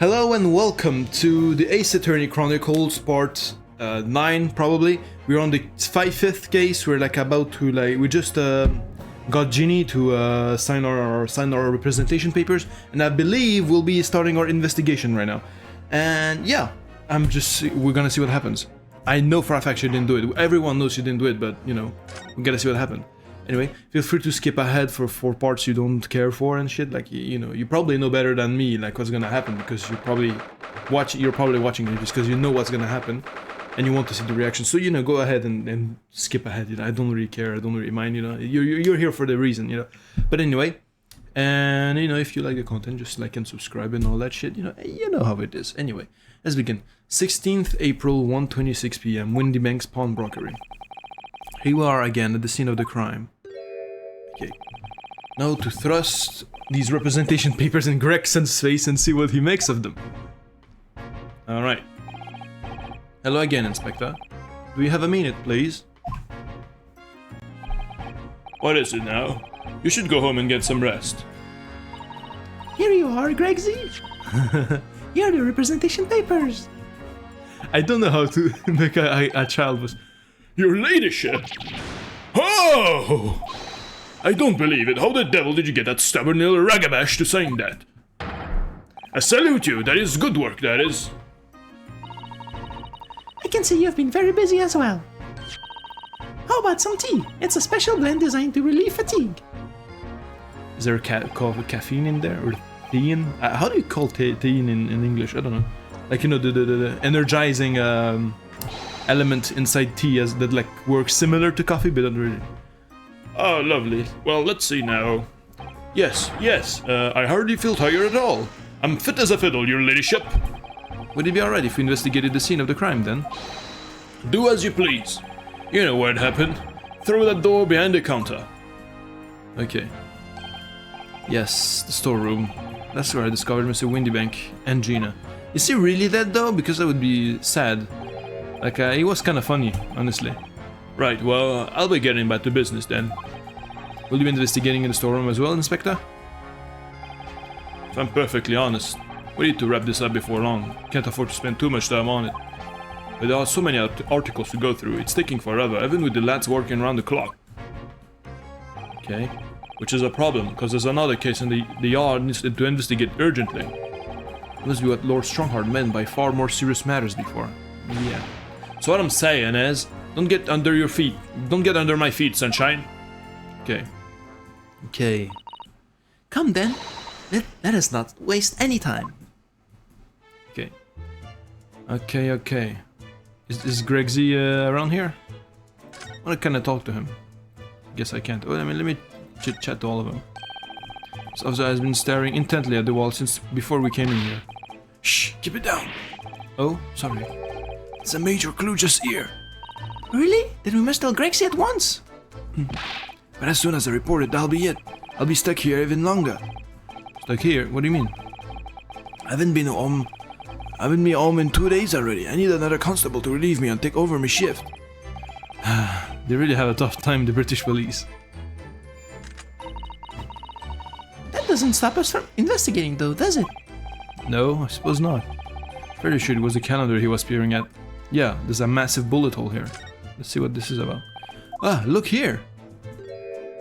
Hello and welcome to the Ace Attorney Chronicles part 9 probably. We're on the 5th case. We're like about to we just got Ginny to sign our representation papers, and I believe we'll be starting our investigation right now. And yeah, we're gonna see what happens. I know for a fact she didn't do it. Everyone knows she didn't do it, but you know, we gotta see what happened. Anyway, feel free to skip ahead for parts you don't care for and shit. Like, you know, you probably know better than me, like, what's gonna happen, because you're probably watching it just because you know what's gonna happen and you want to see the reaction. So, you know, go ahead and skip ahead. You know, I don't really care. I don't really mind. You know, you're here for the reason. You know, but anyway, and you know, if you like the content, just like and subscribe and all that shit. You know how it is. Anyway, let's begin. 16th April, 1:26 p.m. Windy Banks Pawnbrokery. Here we are again at the scene of the crime. Okay. Now to thrust these representation papers in Gregson's face and see what he makes of them. Alright. Hello again, Inspector. Do you have a minute, please? What is it now? You should go home and get some rest. Here you are, Gregsy. Here are the representation papers. I don't know how to make a child was... Your ladyship! Oh! I don't believe it. How the devil did you get that stubborn little ragabash to sign that? I salute you. That is good work, that is. I can see you've been very busy as well. How about some tea? It's a special blend designed to relieve fatigue. Is there a caffeine in there? Or theine? How do you call theine in English? I don't know. Like, you know, the energizing element inside tea that like works similar to coffee, but not really. Oh, lovely. Well, let's see now. Yes, I hardly feel tired at all. I'm fit as a fiddle, your ladyship. Would it be alright if we investigated the scene of the crime then? Do as you please. You know where it happened. Through that door behind the counter. Okay. Yes, the storeroom. That's where I discovered Mr. Windybank and Gina. Is he really dead though? Because that would be sad. Like, he was kind of funny, honestly. Right, well, I'll be getting back to business then. Will you be investigating in the storeroom as well, Inspector? If I'm perfectly honest, we need to wrap this up before long. Can't afford to spend too much time on it. But there are so many articles to go through, it's taking forever, even with the lads working around the clock. Okay. Which is a problem, because there's another case in the yard needs to investigate urgently. Must be what Lord Strongheart meant by far more serious matters before. Yeah. So what I'm saying is, don't get under your feet. Don't get under my feet, sunshine. Okay. Okay. Come then. Let us not waste any time. Okay. Okay. Is Gregsy around here? I wanna kinda talk to him. Guess I can't. Oh, I mean, let me chit-chat to all of them. This officer has been staring intently at the wall since before we came in here. Shh, keep it down. Oh, sorry. It's a major clue just here. Really? Then we must tell Gregsy at once. But as soon as I report it, that'll be it. I'll be stuck here even longer. Stuck here? What do you mean? I haven't been home in 2 days already. I need another constable to relieve me and take over my shift. They really have a tough time, the British police. That doesn't stop us from investigating though, does it? No, I suppose not. Pretty sure it was the calendar he was peering at. Yeah, there's a massive bullet hole here. Let's see what this is about. Ah, look here!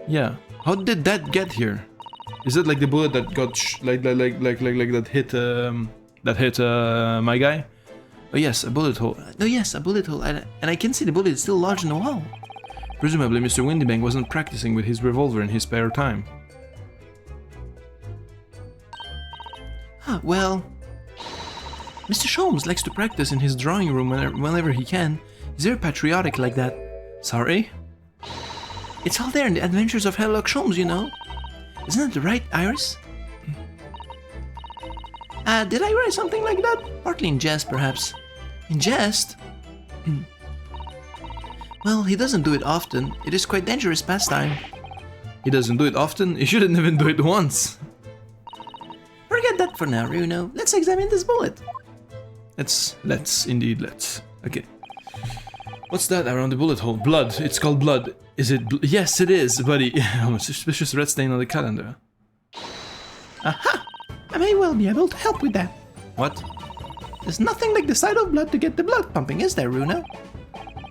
Yeah, how did that get here? Is it like the bullet that got that hit my guy? Oh yes, a bullet hole. Oh yes, a bullet hole, and I can see the bullet is still lodged in the wall. Presumably Mr. Windybank wasn't practicing with his revolver in his spare time. Well, Mr. Sholmes likes to practice in his drawing room whenever he can. He's very patriotic like that. Sorry? It's all there in the Adventures of Sherlock Sholmes, you know. Isn't that right, Iris? Did I write something like that? Partly in jest, perhaps. In jest? Well, he doesn't do it often. It is quite dangerous pastime. He doesn't do it often? He shouldn't even do it once. Forget that for now, Runo. Let's examine this bullet. Let's indeed. Okay. What's that around the bullet hole? Blood. It's called blood. Is it? Yes, it is, buddy. A suspicious red stain on the calendar. Aha! I may well be able to help with that. What? There's nothing like the sight of blood to get the blood pumping, is there, Runa?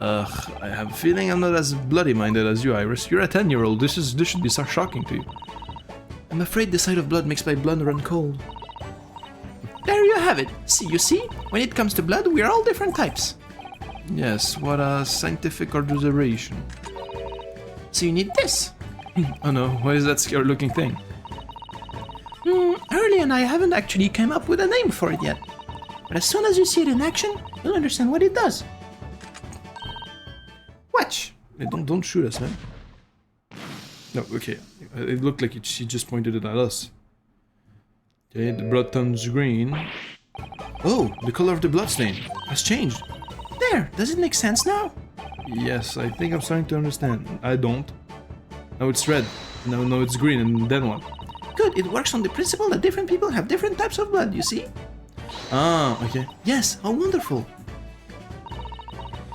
Ugh, I have a feeling I'm not as bloody-minded as you, Iris. You're a 10-year-old. This should be so shocking to you. I'm afraid the sight of blood makes my blood run cold. There you have it. See, you see? When it comes to blood, we're all different types. Yes, what a scientific observation. So you need this. Oh no, what is that scary-looking thing? Hurley and I haven't actually come up with a name for it yet. But as soon as you see it in action, you'll understand what it does. Watch! Hey, don't shoot us, man. No, okay. It looked like she just pointed it at us. Okay, the blood turns green. Oh, the color of the blood stain has changed. There, does it make sense now? Yes, I think I'm starting to understand. I don't. Now it's red. Now it's green, and then what? Good, it works on the principle that different people have different types of blood, you see? Ah, okay. Yes, how wonderful.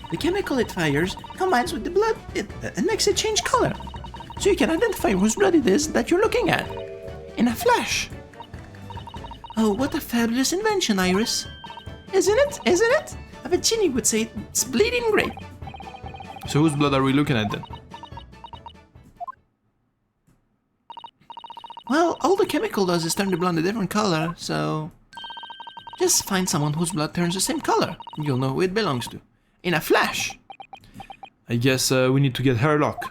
The chemical it fires combines with the blood and makes it change color. So you can identify whose blood it is that you're looking at. In a flash. Oh, what a fabulous invention, Iris. Isn't it? Isn't it? Avicini would say it's bleeding great. So whose blood are we looking at then? Well, all the chemical does is turn the blood a different color, so... just find someone whose blood turns the same color. You'll know who it belongs to. In a flash. I guess we need to get Hairlock.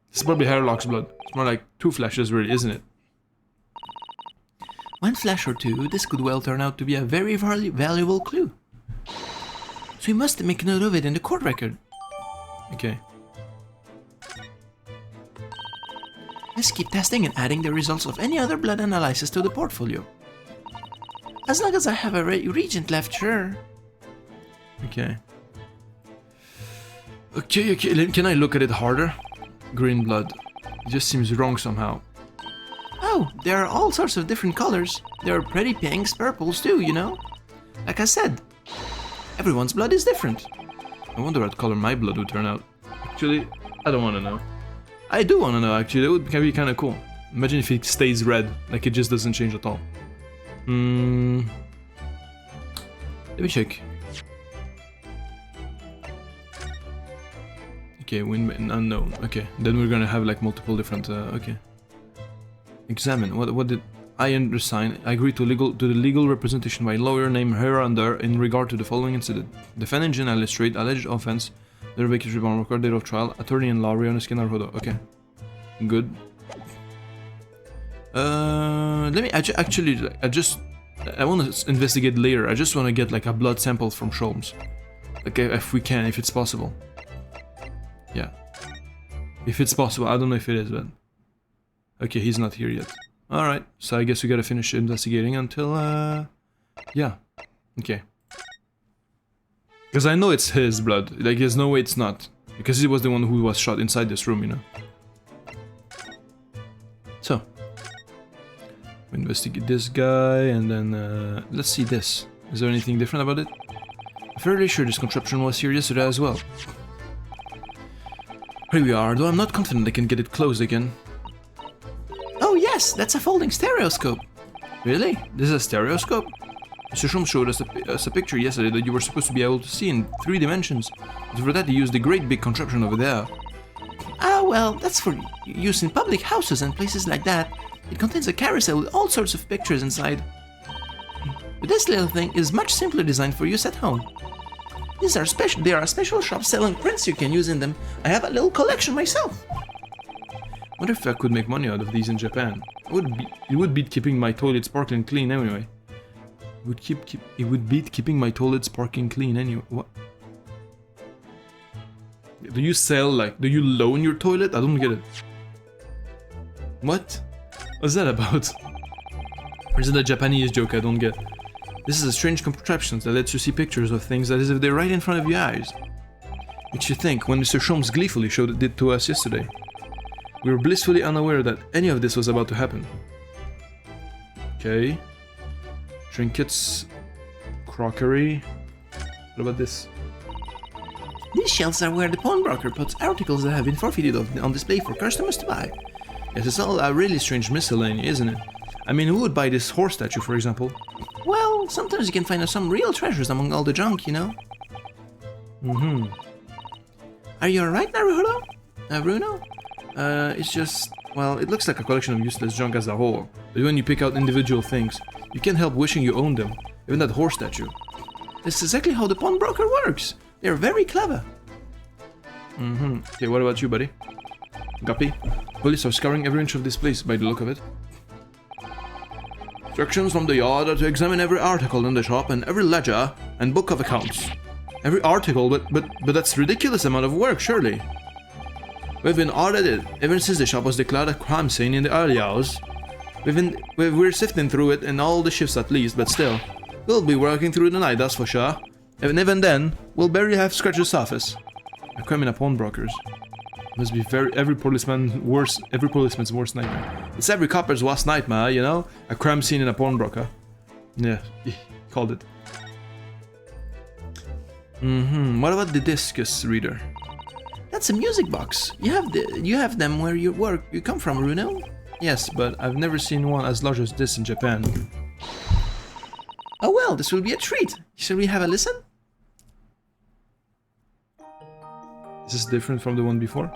It's probably Hairlock's blood. It's more like 2 flashes really, isn't it? 1 flash or 2, this could well turn out to be a very valuable clue. So we must make note of it in the court record. Okay. Let's keep testing and adding the results of any other blood analysis to the portfolio. As long as I have a regent left, sure. Okay. Okay, can I look at it harder? Green blood. It just seems wrong somehow. Oh, there are all sorts of different colors. There are pretty pinks, purples too, you know? Like I said, everyone's blood is different. I wonder what color my blood would turn out. Actually, I don't want to know. I do want to know, actually. That would be kind of cool. Imagine if it stays red, like it just doesn't change at all. Let me check. Okay, win unknown. Okay, then we're gonna have like multiple different. Okay. Examine. What did I undersign? I agree to the legal representation by lawyer named hereunder in regard to the following incident: defendant Jean illustrate alleged offense. The vacancy bond record date of trial. Attorney in law Rihanna Skinner Hodo. Okay. Good. Let me I want to investigate later. I just want to get like a blood sample from Sholmes. Okay, if we can, if it's possible. Yeah. If it's possible, I don't know if it is, but... Okay, he's not here yet. Alright, so I guess we gotta finish investigating until, yeah. Okay. Because I know it's his blood. Like, there's no way it's not. Because he was the one who was shot inside this room, you know. So. We investigate this guy, and then, let's see this. Is there anything different about it? I'm fairly sure this contraption was here yesterday as well. Here we are, though I'm not confident I can get it closed again. Oh yes, that's a folding stereoscope. Really? This is a stereoscope? Mr. Shum showed us a picture yesterday that you were supposed to be able to see in 3 dimensions. But for that he used the great big contraption over there. Ah well, that's for use in public houses and places like that. It contains a carousel with all sorts of pictures inside. But this little thing is much simpler designed for use at home. There are special shops selling prints you can use in them. I have a little collection myself. Wonder if I could make money out of these in Japan. It would beat keeping my toilet sparkling clean anyway. It would beat keeping my toilet sparkling clean anyway. What? Do you sell do you loan your toilet? I don't get it. What? What's that about? Or is it a Japanese joke I don't get? This is a strange contraption that lets you see pictures of things as if they're right in front of your eyes. Makes you think when Mr. Sholmes gleefully showed it to us yesterday. We were blissfully unaware that any of this was about to happen. Okay. Trinkets. Crockery. What about this? These shelves are where the pawnbroker puts articles that have been forfeited on display for customers to buy. Yes, it's all a really strange miscellany, isn't it? I mean, who would buy this horse statue, for example? Well, sometimes you can find some real treasures among all the junk, you know? Are you alright, Naruto? Bruno? It's just, well, it looks like a collection of useless junk as a whole. But when you pick out individual things, you can't help wishing you owned them. Even that horse statue. That's exactly how the pawnbroker works. They're very clever. Okay, what about you, buddy? Guppy? Police are scouring every inch of this place by the look of it. Instructions from the yard are to examine every article in the shop and every ledger and book of accounts. Every article, but that's ridiculous amount of work, surely. We've been audited ever since the shop was declared a crime scene in the early hours. We're sifting through it in all the shifts at least, but still. We'll be working through the night, that's for sure. And even then, we'll barely have scratched the surface. A crime in a pawnbrokers. Must be every policeman's worst nightmare. It's every copper's worst nightmare, you know? A crime scene in a pawnbroker. Yeah, called it. What about the discus reader? That's a music box. You have them where you come from, Bruno? Yes, but I've never seen one as large as this in Japan. Oh well, this will be a treat. Shall we have a listen? Is this different from the one before?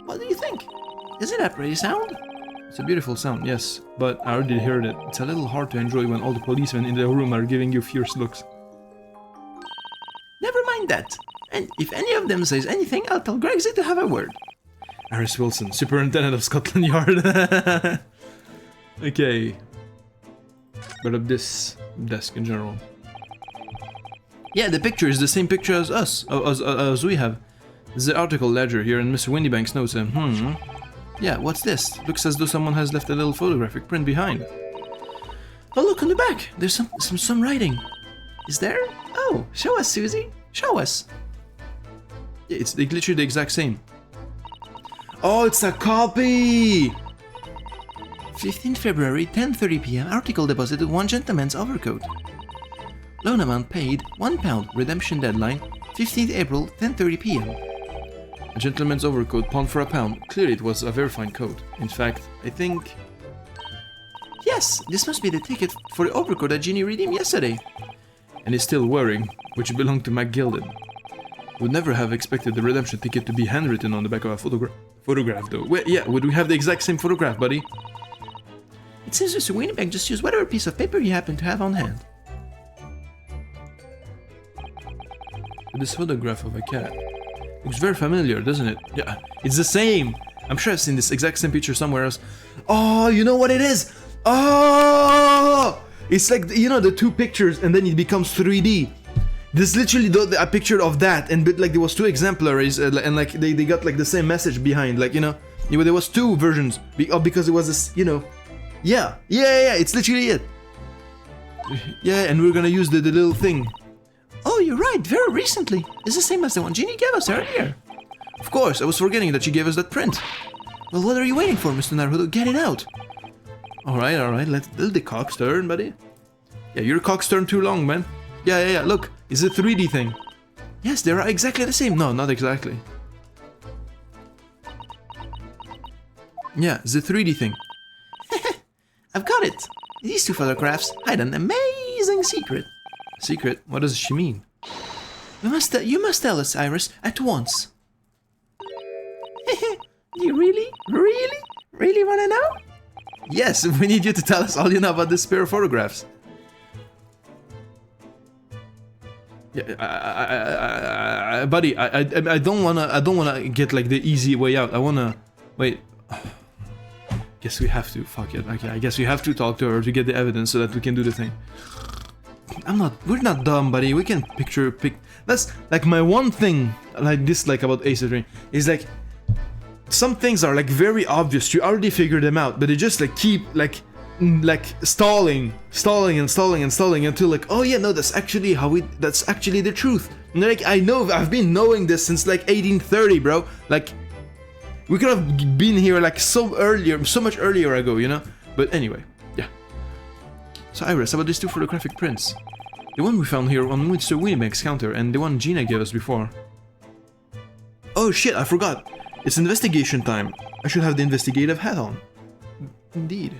What do you think? Isn't that pretty sound? It's a beautiful sound, yes, but I already heard it. It's a little hard to enjoy when all the policemen in the room are giving you fierce looks. Never mind that. And if any of them says anything, I'll tell Gregsy to have a word. Harris Wilson, Superintendent of Scotland Yard. Okay. But of this desk in general. Yeah, the picture is the same picture as us, as we have. There's the article ledger here, and Mr. Windybanks notes him. Yeah, what's this? Looks as though someone has left a little photographic print behind. Oh, look on the back. There's some writing. Is there? Oh, show us, Susie. Show us. Yeah, it's literally the exact same. Oh, it's a copy! 15th February, 10:30 p.m. Article deposited 1 gentleman's overcoat. Loan amount paid, £1. Redemption deadline, 15th April, 10:30 p.m. A gentleman's overcoat pawned for £1. Clearly it was a very fine coat. In fact, I think... Yes, this must be the ticket for the overcoat that Ginny redeemed yesterday. And is still wearing, which belonged to McGilded. Would never have expected the redemption ticket to be handwritten on the back of a photograph though. Wait, yeah, would we have the exact same photograph, buddy? It seems Mr. Windybank just used whatever piece of paper he happened to have on hand. This photograph of a cat. Looks very familiar, doesn't it? Yeah, it's the same! I'm sure I've seen this exact same picture somewhere else. Oh, you know what it is? Oh! It's like, you know, the two pictures and then it becomes 3D. This is literally a picture of that, and like there was two exemplaries, and like they got like the same message behind, like, you know, there was two versions because it was this, you know. Yeah, it's literally it. Yeah, and we're gonna use the little thing. Oh, you're right, very recently. It's the same as the one Ginny gave us earlier. Of course, I was forgetting that she gave us that print. Well, what are you waiting for, Mr. Naruto? Get it out. Alright, let the cock's turn, buddy. Yeah, your cock's turned too long, man. Yeah, look, it's a 3D thing. Yes, they are exactly the same. No, not exactly. Yeah, it's a 3D thing. I've got it. These two photographs hide an amazing secret. Secret? What does she mean? You must tell us, Iris, at once. You really want to know? Yes, we need you to tell us all you know about this pair of photographs. Yeah, buddy, I don't wanna get like the easy way out. I wanna wait. Guess we have to. Fuck it. Okay, I guess we have to talk to her to get the evidence so that we can do the thing. We're not dumb, buddy. We can pick. That's like my one thing I dislike about Ace Attorney is like some things are like very obvious. You already figured them out, but they just like keep like stalling until like, oh yeah, no, that's actually that's actually the truth. And like, I've been knowing this since like 1830, bro. Like, we could have been here like so much earlier ago, you know? But anyway, yeah. So Iris, about these two photographic prints. The one we found here on Mr. Windybank's counter and the one Gina gave us before. Oh shit, I forgot. It's investigation time. I should have the investigative hat on. Indeed.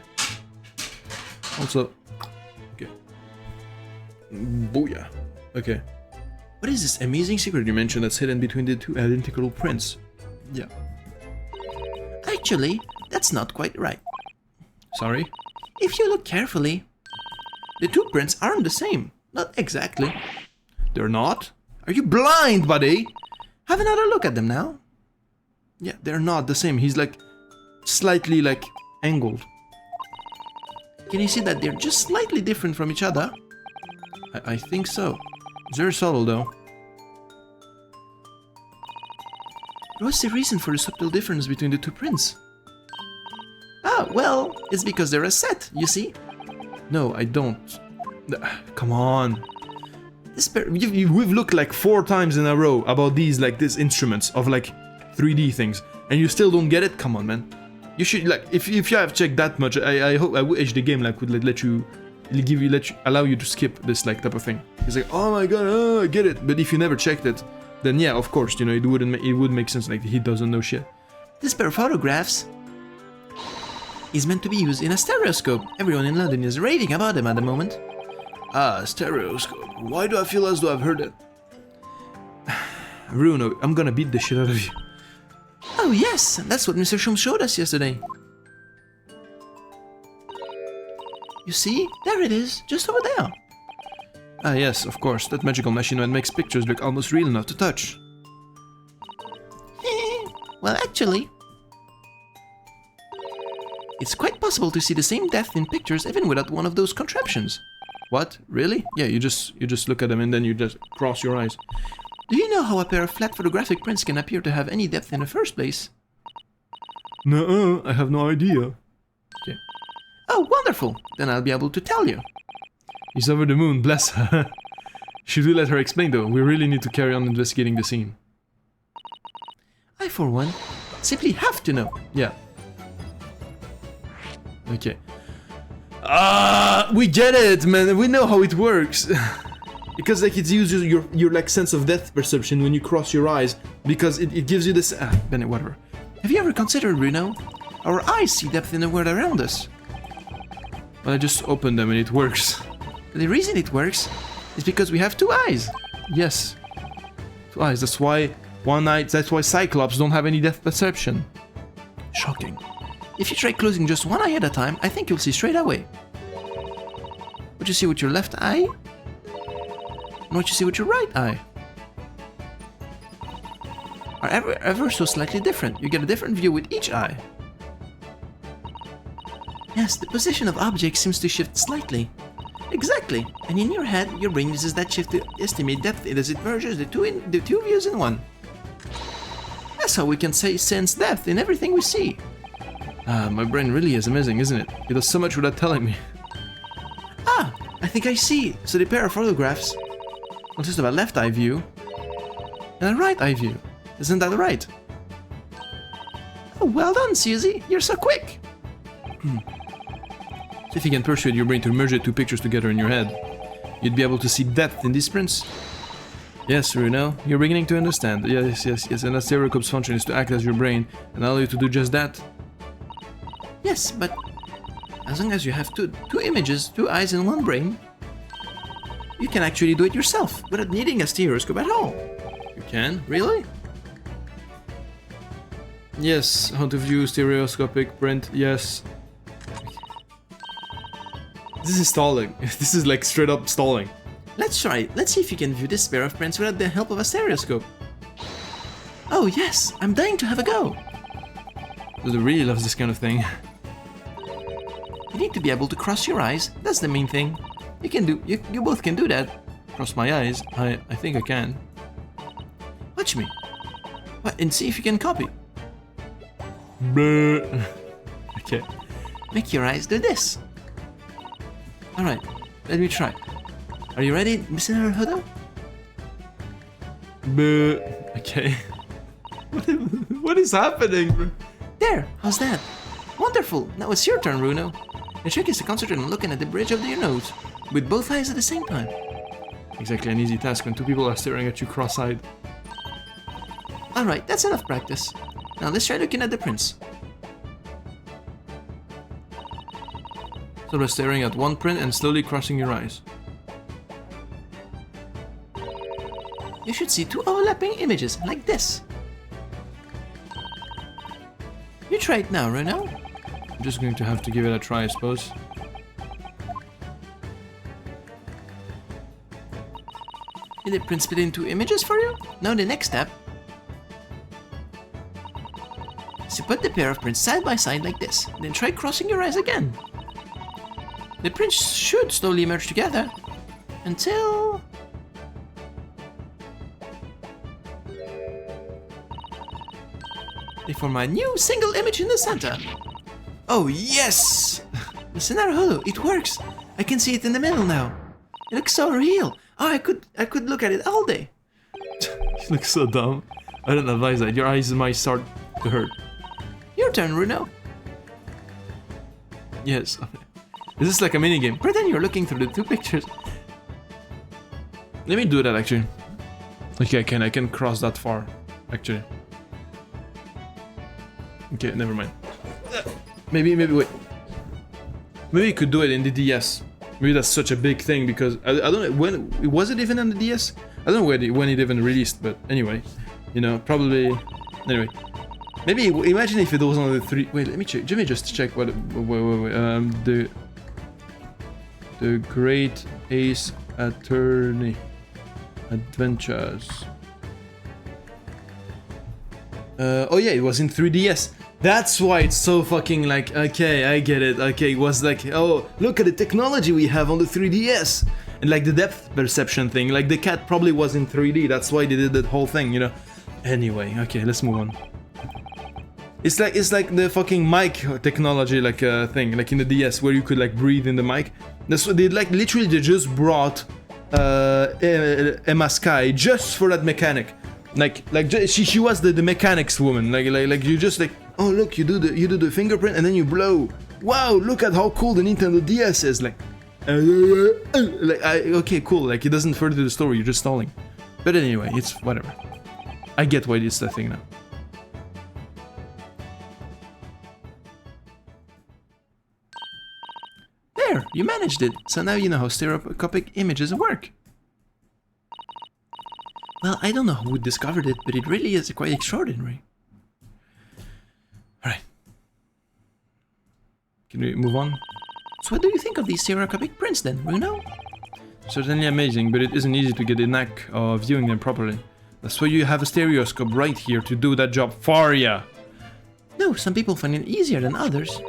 Also, okay. Booyah. Okay. What is this amazing secret dimension that's hidden between the two identical prints? Yeah. Actually, that's not quite right. Sorry? If you look carefully, the two prints aren't the same. Not exactly. They're not? Are you blind, buddy? Have another look at them now. Yeah, they're not the same. He's like slightly like angled. Can you see that they're just slightly different from each other? I think so. It's very subtle though. What's the reason for the subtle difference between the two prints? Ah, well, it's because they're a set, you see? No, I don't. Come on. This We've looked like 4 times in a row about these like these instruments of like 3D things, and you still don't get it? Come on, man. You should like if you have checked that much, I hope I wish the game like would allow you to skip this like type of thing. It's like, oh my god, oh, I get it. But if you never checked it, then yeah, of course, you know, it would make sense. Like he doesn't know shit. This pair of photographs is meant to be used in a stereoscope. Everyone in London is raving about them at the moment. Ah, stereoscope. Why do I feel as though I've heard it? Bruno, I'm gonna beat the shit out of you. Oh yes, that's what Mr. Shum showed us yesterday. You see? There it is, just over there. Ah yes, of course, that magical machine that makes pictures look almost real enough to touch. Well, actually, it's quite possible to see the same depth in pictures even without one of those contraptions. What? Really? Yeah, you just look at them and then you just cross your eyes. Do you know how a pair of flat photographic prints can appear to have any depth in the first place? Nuh-uh, I have no idea. Okay. Oh, wonderful! Then I'll be able to tell you. He's over the moon, bless her. Should we let her explain though? We really need to carry on investigating the scene. I, for one, simply have to know. Yeah. Okay. We get it, man. We know how it works. Because like it uses your like sense of depth perception when you cross your eyes, because it gives you this Bennett, whatever. Have you ever considered, Bruno? Our eyes see depth in the world around us. Well, I just opened them and it works. The reason it works is because we have two eyes. Yes. 2 eyes. That's why one eye. That's why Cyclops don't have any depth perception. Shocking. If you try closing just one eye at a time, I think you'll see straight away. What you see with your left eye, and what you see with your right eye are ever so slightly different. You get a different view with each eye. Yes, the position of objects seems to shift slightly. Exactly, and in your head, your brain uses that shift to estimate depth as it merges the two views in one. That's how we can sense depth in everything we see. My brain really is amazing, isn't it? It does so much without telling me. Ah, I think I see. So the pair of photographs consist of a left eye view and a right eye view. Isn't that right? Oh, well done, Susie. You're so quick. So if you can persuade your brain to merge the two pictures together in your head, you'd be able to see depth in these prints. Yes, Bruno, you're beginning to understand. Yes, and a stereoscope's function is to act as your brain and allow you to do just that. Yes, but as long as you have two images, 2 eyes and 1 brain, you can actually do it yourself without needing a stereoscope at all. You can? Really? Yes, how to view stereoscopic print, yes. This is stalling. This is like straight up stalling. Let's try it. Let's see if you can view this pair of prints without the help of a stereoscope. Oh yes, I'm dying to have a go. Dude really loves this kind of thing. You need to be able to cross your eyes. That's the main thing. You both can do that. Cross my eyes? I think I can. Watch me. What? And see if you can copy. Bleh. Okay. Make your eyes do this. Alright, let me try. Are you ready, Mr. Naruhodo? Bleh. Okay. What is happening? There, how's that? Wonderful, now it's your turn, Bruno. The trick is to concentrate on looking at the bridge of your nose, with both eyes at the same time. Exactly an easy task when 2 people are staring at you cross-eyed. Alright, that's enough practice. Now let's try looking at the prints. Sort of staring at one print and slowly crossing your eyes. You should see two overlapping images, like this. You try it now, Renault. I'm just going to have to give it a try, I suppose. Did it print split into images for you? Now the next step. So put the pair of prints side by side like this, then try crossing your eyes again. The prints should slowly merge together until... they form a new single image in the center. Oh yes! Listen, Holo, it works. I can see it in the middle now. It looks so real. Oh, I could look at it all day. You look so dumb. I don't advise that. Your eyes might start to hurt. Your turn, Bruno. Yes. This is like a mini game. Pretend you're looking through the two pictures. Let me do that actually. Okay, I can cross that far. Actually. Okay, never mind. Maybe wait. Maybe you could do it in the DS. Maybe that's such a big thing because I don't know when was it even on the DS. I don't know when it even released, but anyway, you know, probably. Anyway, maybe imagine if it was on the 3. Wait, let me check. Let me just check what. Wait. The Great Ace Attorney Adventures. Oh yeah, it was in 3DS. That's why it's so fucking like, okay, I get it. Okay, it was like, oh, look at the technology we have on the 3DS. And like the depth perception thing, like the cat probably was in 3D. That's why they did that whole thing, you know. Anyway, okay, let's move on. It's like the fucking mic technology, like thing, like in the DS where you could like breathe in the mic. That's what they like. Literally, they just brought Emma Sky just for that mechanic. Like she was the mechanics woman. Like you just like, oh look, you do the fingerprint and then you blow. Wow, look at how cool the Nintendo DS is. Like okay, cool. Like it doesn't further the story. You're just stalling. But anyway, it's whatever. I get why it's the thing now. There, you managed it. So now you know how stereoscopic images work. Well, I don't know who discovered it, but it really is quite extraordinary. Alright. Can we move on? So what do you think of these stereoscopic prints then, Bruno? Certainly amazing, but it isn't easy to get the knack of viewing them properly. That's why you have a stereoscope right here to do that job for ya. No, some people find it easier than others.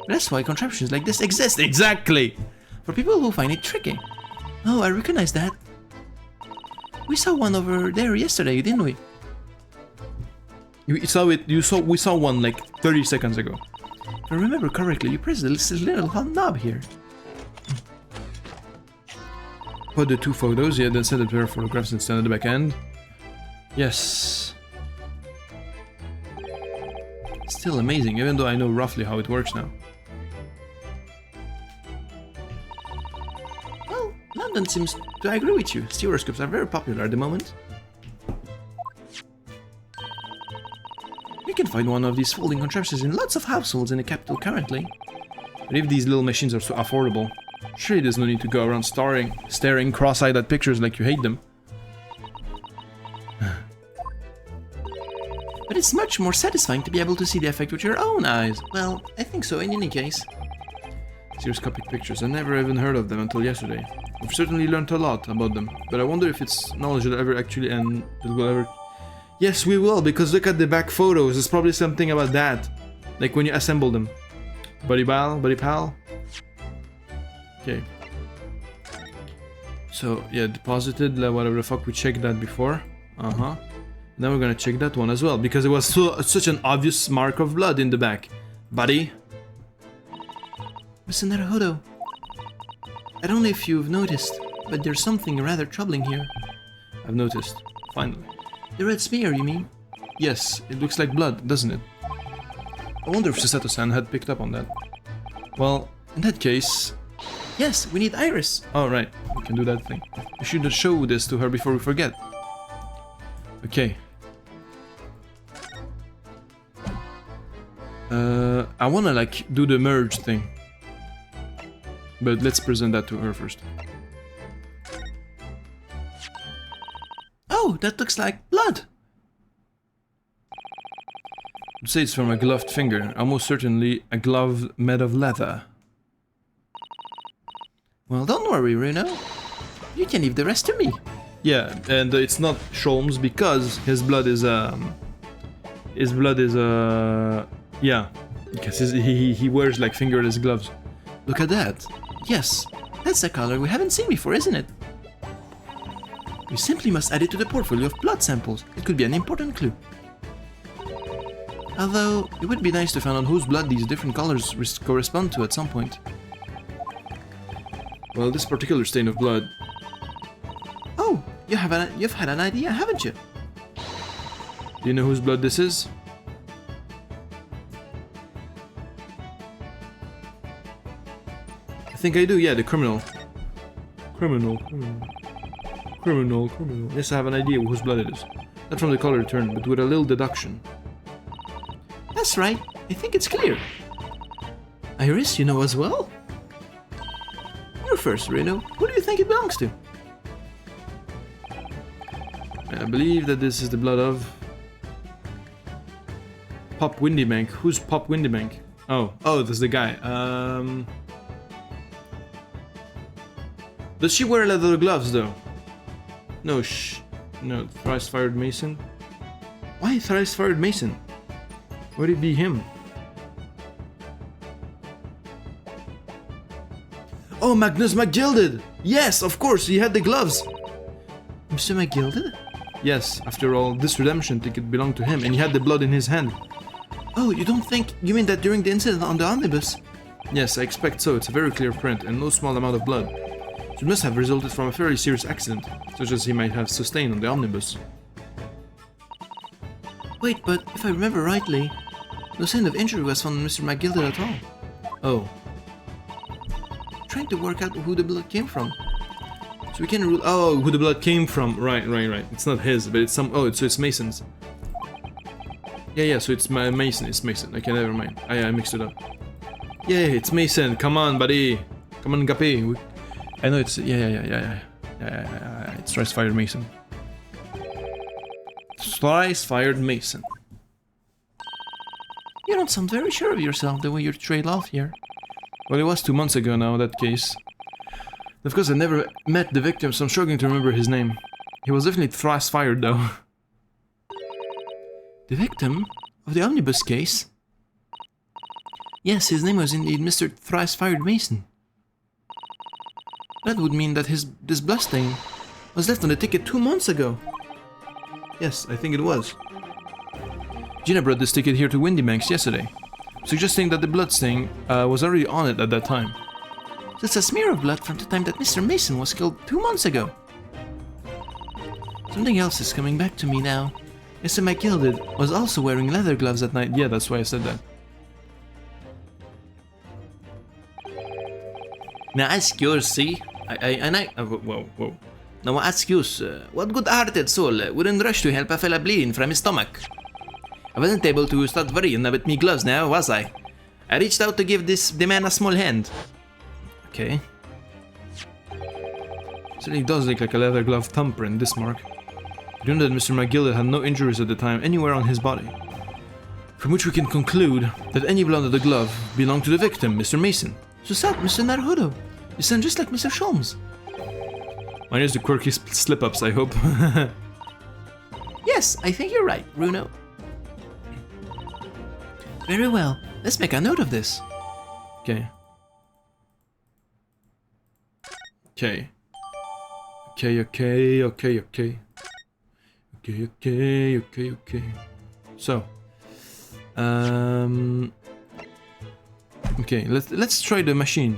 That's why contraptions like this exist. Exactly! For people who find it tricky. Oh, I recognize that. We saw one over there yesterday, didn't we? We saw one like 30 seconds ago. If I remember correctly, you pressed this little knob here. Put the two photos, yeah, then set a pair of photographs and stand at the back end. Yes. Still amazing, even though I know roughly how it works now. Well, London seems to agree with you. Stereoscopes are very popular at the moment. You can find one of these folding contraptions in lots of households in the capital currently. But if these little machines are so affordable, surely there's no need to go around staring cross-eyed at pictures like you hate them. But it's much more satisfying to be able to see the effect with your own eyes. Well, I think so in any case. Stereoscopic pictures, I never even heard of them until yesterday. We've certainly learned a lot about them, but I wonder if it's knowledge that ever actually and that will ever... Yes, we will, because look at the back photos, there's probably something about that. Like when you assemble them. Buddy pal? Okay. So, yeah, deposited, whatever the fuck, we checked that before. Uh-huh. Now we're gonna check that one as well, because it was such an obvious mark of blood in the back. Buddy? Mr. Naruhodo, I don't know if you've noticed, but there's something rather troubling here. I've noticed. Finally. The red smear, you mean? Yes, it looks like blood, doesn't it? I wonder if Shisato-san had picked up on that. Well, in that case... Yes, we need Iris. Oh, right. We can do that thing. We should show this to her before we forget. Okay. I wanna, like, do the merge thing. But let's present that to her first. Oh, that looks like blood. I'd say it's from a gloved finger, almost certainly a glove made of leather. Well, don't worry, Runo. You can leave the rest to me. Yeah, and it's not Sholm's because his blood is yeah, because he wears like fingerless gloves. Look at that. Yes, that's a color we haven't seen before, isn't it? We simply must add it to the portfolio of blood samples. It could be an important clue. Although, it would be nice to find out whose blood these different colors correspond to at some point. Well, this particular stain of blood. Oh, you've had an idea, haven't you? Do you know whose blood this is? I think I do, yeah, the criminal. Criminal. Yes, I have an idea whose blood it is. Not from the color turned, but with a little deduction. That's right, I think it's clear. Iris, you know as well? You're first, Reno. Who do you think it belongs to? I believe that this is the blood of Pop Windybank. Who's Pop Windybank? Oh, that's the guy. Does she wear leather gloves though? No, no, thrice-fired Mason. Why thrice-fired Mason? Would it be him? Oh, Magnus McGilded! Yes, of course, he had the gloves! Mr. McGilded? Yes, after all, this redemption ticket belonged to him, and he had the blood in his hand. Oh, you mean that during the incident on the omnibus? Yes, I expect so. It's a very clear print, and no small amount of blood. It must have resulted from a very serious accident, such as he might have sustained on the omnibus. Wait, but if I remember rightly, no sign of injury was found on Mr. McGilded at all. Oh. Trying to work out who the blood came from. So we can rule. Oh, who the blood came from. Right. It's not his, but it's some. Oh, so it's Mason's. Yeah, so it's Mason. It's Mason. Okay, never mind. I mixed it up. Yeah, it's Mason. Come on, buddy. Come on, Guppy. I know it's. Yeah. It's thrice-fired Mason. Thrice-fired Mason. You don't sound very sure of yourself the way you trail off here. Well, it was 2 months ago now, that case. Of course, I never met the victim, so I'm struggling to remember his name. He was definitely thrice-fired, though. The victim of the omnibus case? Yes, his name was indeed Mr. Thrice-Fired Mason. That would mean that this blood stain was left on the ticket 2 months ago. Yes, I think it was. Gina brought this ticket here to Windybanks yesterday, suggesting that the blood stain was already on it at that time. So it's a smear of blood from the time that Mr. Mason was killed 2 months ago. Something else is coming back to me now. Mr. McGilded was also wearing leather gloves at night. Yeah, that's why I said that. Now excuse, see? Whoa. Now excuse, what good-hearted soul wouldn't rush to help a fella bleeding from his stomach? I wasn't able to start worrying about me gloves now, was I? I reached out to give the man a small hand. Okay. Certainly does look like a leather glove thumbprint, this mark. You know that Mr. McGilded had no injuries at the time anywhere on his body. From which we can conclude that any blood of the glove belonged to the victim, Mr. Mason. So sad, Mr. Naruhodo. You sound just like Mr. Sholmes. Mine is the quirky slip-ups, I hope. Yes, I think you're right, Bruno. Very well, let's make a note of this. Okay. So, okay, let's try the machine.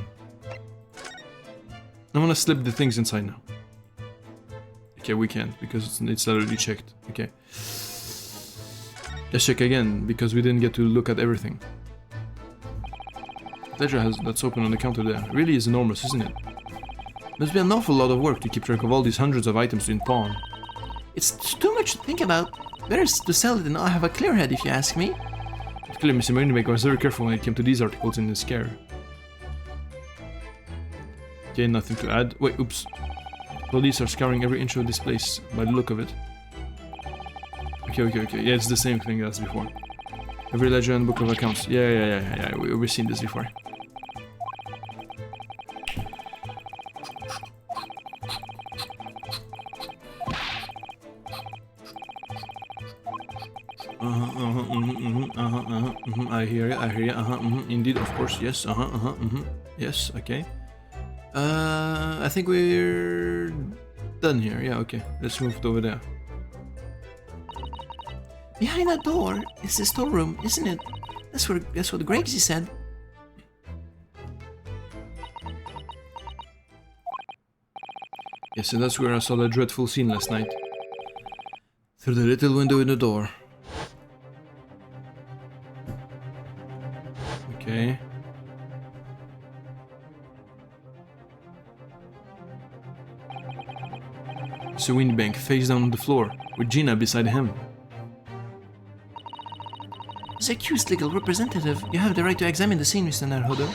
I want to slip the things inside now. Okay, we can't because it's already checked. Okay. Let's check again because we didn't get to look at everything. Ledger that's open on the counter there. Really is enormous, isn't it? Must be an awful lot of work to keep track of all these hundreds of items in pawn. It's too much to think about. Better to sell it and not have a clear head if you ask me. Clearly, Mr. Moneymaker was very careful when it came to these articles in his care. Okay, nothing to add. Wait, oops. Police are scouring every inch of this place by the look of it. Okay. Yeah, it's the same thing as before. Every ledger and book of accounts. Yeah. We've seen this before. I hear you. Indeed, of course, yes. Yes, okay. I think we're done here. Yeah, okay. Let's move it over there. Behind that door is the storeroom, isn't it? That's what Gregsy said. Yes, and that's where I saw that dreadful scene last night. Through the little window in the door. Okay. So Windbank face down on the floor, with Gina beside him. As accused legal representative, you have the right to examine the scene, Mr. Naruhodo.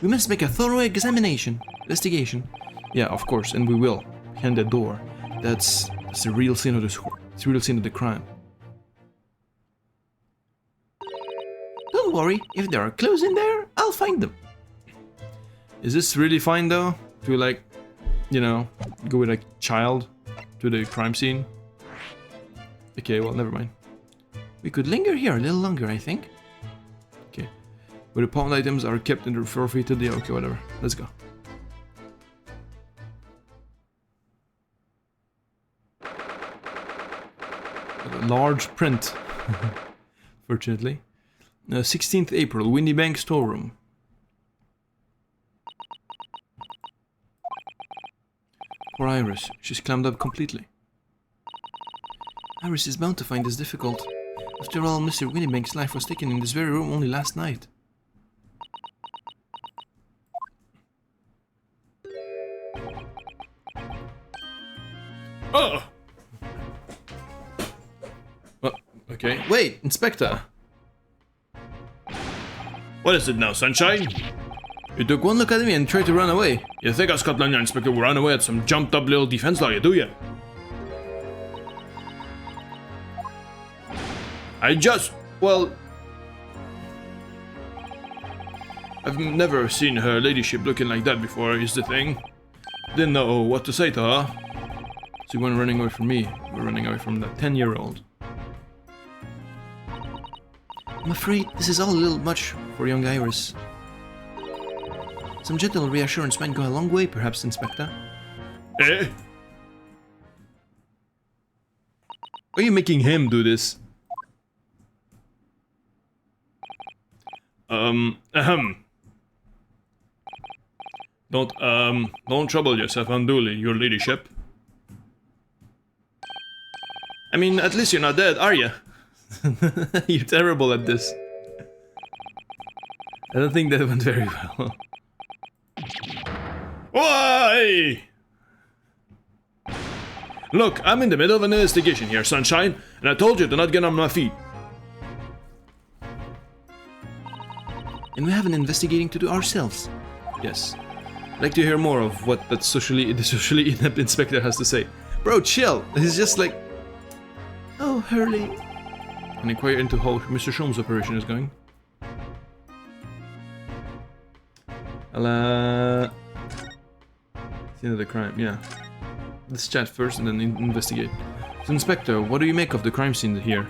We must make a thorough investigation. Yeah, of course, and we will. Behind that door. That's the real scene of the crime. Don't worry, if there are clues in there, I'll find them. Is this really fine though? To like, you know, go with a child to the crime scene? Okay, well, never mind. We could linger here a little longer, I think. Okay. Where the pawned items are kept and forfeited. Yeah, okay, whatever. Let's go. Large print. Fortunately. 16th April, Windy Bank storeroom. Poor Iris. She's clammed up completely. Iris is bound to find this difficult. After all, Mr. Winniebank's life was taken in this very room only last night. Oh! Well, okay. Wait, Inspector! What is it now, Sunshine? You took one look at me and tried to run away. You think us Scotland Yard Inspector will run away at some jumped up little defense lawyer, do you? Well... I've never seen her ladyship looking like that before, is the thing. Didn't know what to say to her. So you weren't running away from me, you were running away from that 10-year-old. I'm afraid this is all a little much for young Iris. Some gentle reassurance might go a long way, perhaps, Inspector. Eh? Are you making him do this? Don't trouble yourself unduly, your ladyship. I mean, at least you're not dead, are you? You're terrible at this. I don't think that went very well. Why? Look, I'm in the middle of an investigation here, Sunshine, and I told you to not get on my feet. And we have an investigating to do ourselves. Yes. I'd like to hear more of what the socially inept inspector has to say. Bro, chill! He's just like... Oh, Hurley. And inquire into how Mr. Sholmes' operation is going. I'll, scene of the crime, yeah. Let's chat first and then investigate. So, Inspector, what do you make of the crime scene here?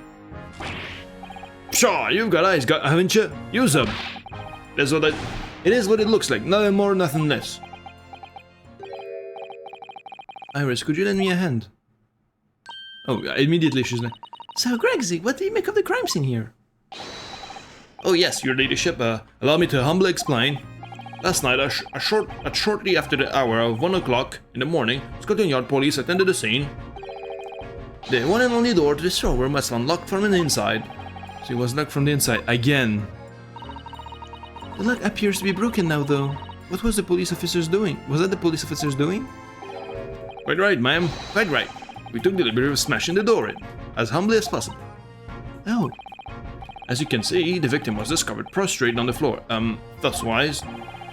Pshaw, you've got eyes, haven't you? Use them. It is what it looks like, nothing more, nothing less. Iris, could you lend me a hand? Oh, immediately she's like, So, Gregsy, what do you make of the crime scene here? Oh yes, your ladyship, allow me to humbly explain. Last night, shortly after the hour of 1 o'clock in the morning, Scotland Yard police attended the scene. The one and only door to the storeroom was unlocked from the inside. So it was locked from the inside, again. The lock appears to be broken now, though. What was the police officers doing? Was that the police officers doing? Quite right, ma'am. Quite right. We took the liberty of smashing the door in, as humbly as possible. Oh. As you can see, the victim was discovered prostrate on the floor. Thuswise,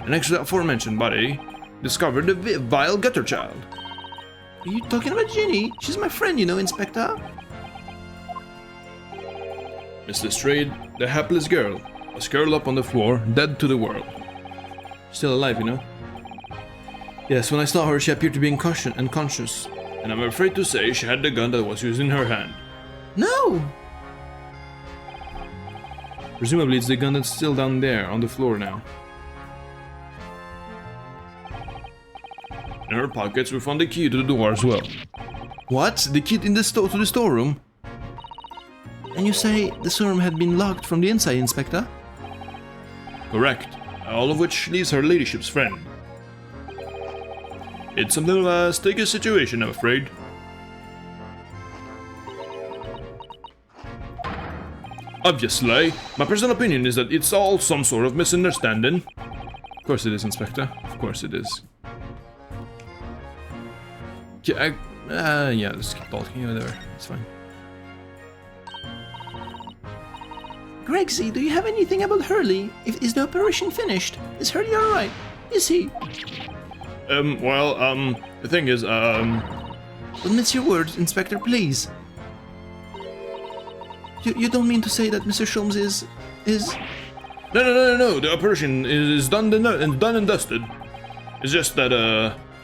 next to the aforementioned body, discovered the vile gutter child. Are you talking about Ginny? She's my friend, you know, Inspector. Miss Lestrade, the hapless girl, was curled up on the floor, dead to the world. Still alive, you know? Yes, when I saw her, she appeared to be unconscious. And I'm afraid to say she had the gun that was used in her hand. No! Presumably it's the gun that's still down there, on the floor now. In her pockets we found the key to the door as well. What? The key in the to the storeroom? And you say the storeroom had been locked from the inside, Inspector? Correct. All of which leaves her ladyship's friend. It's something of a sticky situation, I'm afraid. Obviously, my personal opinion is that it's all some sort of misunderstanding. Of course it is, Inspector. Of course it is. Yeah, let's keep talking, whatever. It's fine. Gregsy, do you have anything about Hurley? Is the operation finished? Is Hurley alright? Is he? The thing is, Admit your words, Inspector, please. You don't mean to say that Mr. Sholmes is... No, the operation is done and dusted. It's just that,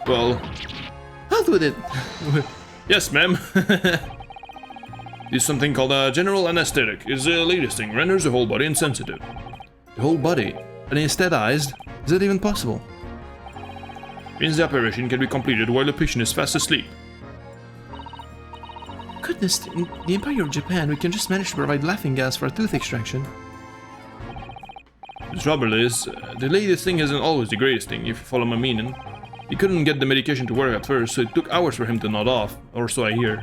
well... Out with it! Yes, ma'am. It's something called a general anesthetic. It's the latest thing, renders the whole body insensitive. The whole body? Anesthetized? Is that even possible? Means the operation can be completed while the patient is fast asleep. Goodness, in the Empire of Japan, we can just manage to provide laughing gas for a tooth extraction. The trouble is, the latest thing isn't always the greatest thing, if you follow my meaning. He couldn't get the medication to work at first, so it took hours for him to nod off, or so I hear.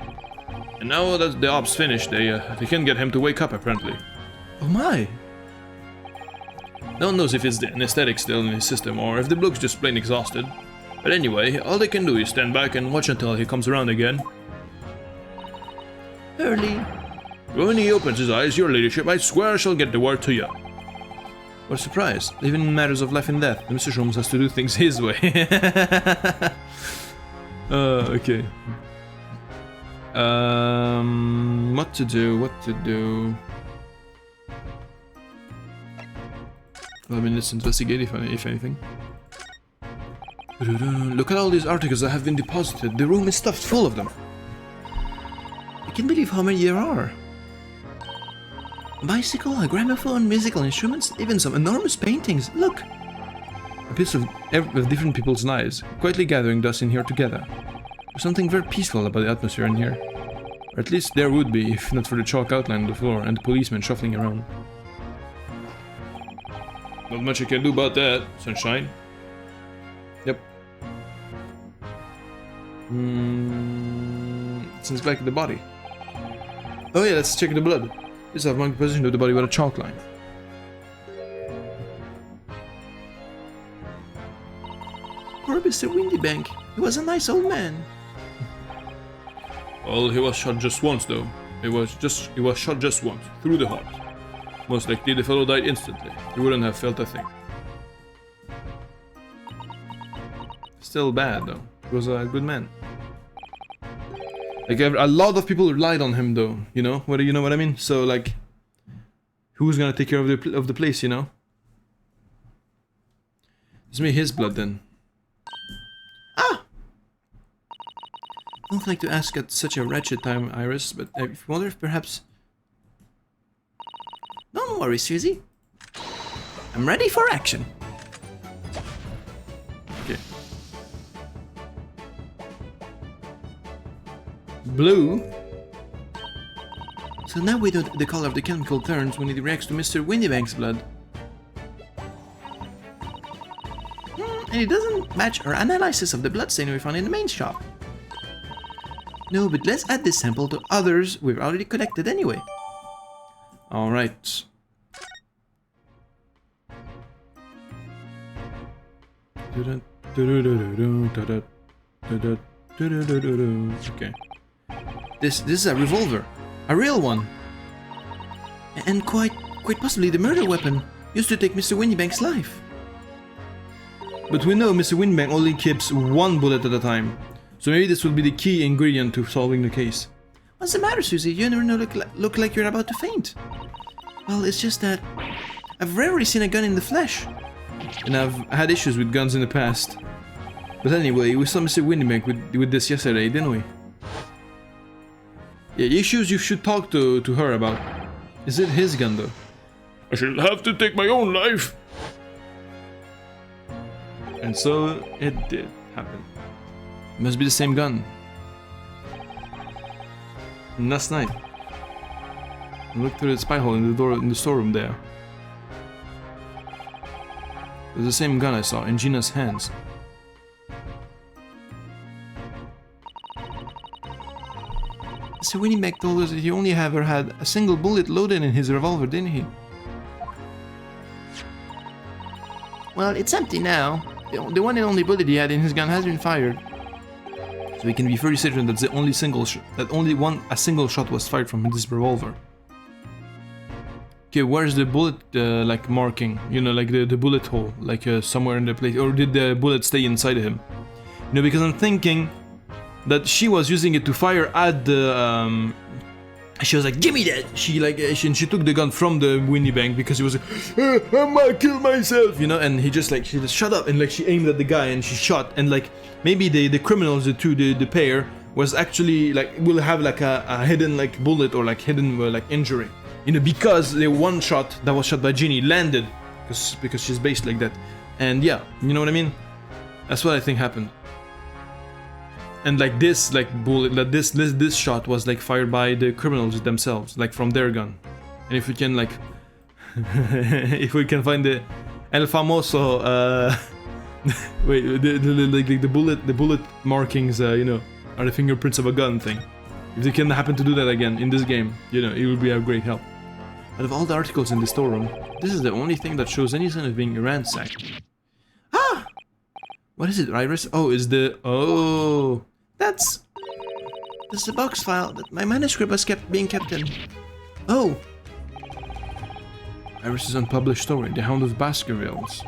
And now that the op's finished, they can get him to wake up, apparently. Oh my! No one knows if it's the anesthetic still in his system, or if the bloke's just plain exhausted. But anyway, all they can do is stand back and watch until he comes around again. Hurley. When he opens his eyes, your ladyship, I swear I shall get the word to you. What a surprise. Even in matters of life and death, Mr. Sholmes has to do things his way. Okay. What to do? 12 minutes to investigate, if anything. Look at all these articles that have been deposited. The room is stuffed full of them. I can't believe how many there are. A bicycle, a gramophone, musical instruments, even some enormous paintings. Look! A piece of different people's lives, quietly gathering dust in here together. There's something very peaceful about the atmosphere in here. Or at least there would be, if not for the chalk outline on the floor and the policemen shuffling around. Not much you can do about that, sunshine. Yep. Since back at the body. Oh yeah, let's check the blood. This is marked position of the body with a chalk line. Poor Mr. Windybank. He was a nice old man. Well, he was shot just once, though. He was shot just once, through the heart. Most likely the fellow died instantly. He wouldn't have felt a thing. Still bad, though. He was a good man. Like, a lot of people relied on him, though, you know? You know what I mean? So, like, who's gonna take care of the place, you know? It's me, his blood, then. Ah! I don't like to ask at such a wretched time, Iris, but I wonder if perhaps... Don't worry, Susie. I'm ready for action. Okay. Blue. So now we know the color of the chemical turns when it reacts to Mr. Windybank's blood. And it doesn't match our analysis of the bloodstain we found in the main shop. No, but let's add this sample to others we've already collected anyway. Alright. Okay. This is a revolver. A real one. And quite possibly the murder weapon used to take Mr. Windybank's life. But we know Mr. Windbank only keeps one bullet at a time. So maybe this will be the key ingredient to solving the case. What's the matter, Susie? You never look like you're about to faint. Well, it's just that I've rarely seen a gun in the flesh. And I've had issues with guns in the past. But anyway, we saw Mr. Windbank with this yesterday, didn't we? Yeah, issues you should talk to her about. Is it his gun though? I shall have to take my own life. And so it did happen. Must be the same gun. And last night, I looked through the spy hole in the door in the storeroom there. It was the same gun I saw in Gina's hands. Mr. Winnieback told us that he only ever had a single bullet loaded in his revolver, didn't he? Well, it's empty now. The one and only bullet he had in his gun has been fired. So we can be very certain that a single shot was fired from this revolver. Okay, where's the bullet like marking? You know, like the bullet hole, like somewhere in the place, or did the bullet stay inside of him? You know, because I'm thinking that she was using it to fire at the. She was like, "Give me that!" She took the gun from the Winniebank because he was like, "I might kill myself," you know. And she just shut up, and like she aimed at the guy and she shot, and like maybe the criminals, the pair was actually like will have like a hidden like bullet or like hidden like injury, you know, because the one shot that was shot by Ginny landed because she's based like that, and yeah, you know what I mean. That's what I think happened. And like this, like bullet, that this shot was like fired by the criminals themselves, like from their gun. And if we can like, if we can find the El Famoso, wait, the bullet markings, you know, are the fingerprints of a gun thing. If they can happen to do that again in this game, you know, it would be a great help. Out of all the articles in the storeroom, this is the only thing that shows any sign of being ransacked. Ah! What is it, Iris? Oh, is the... Oh... That's the box file that my manuscript was being kept in. Oh! Iris's unpublished story, The Hound of Baskervilles.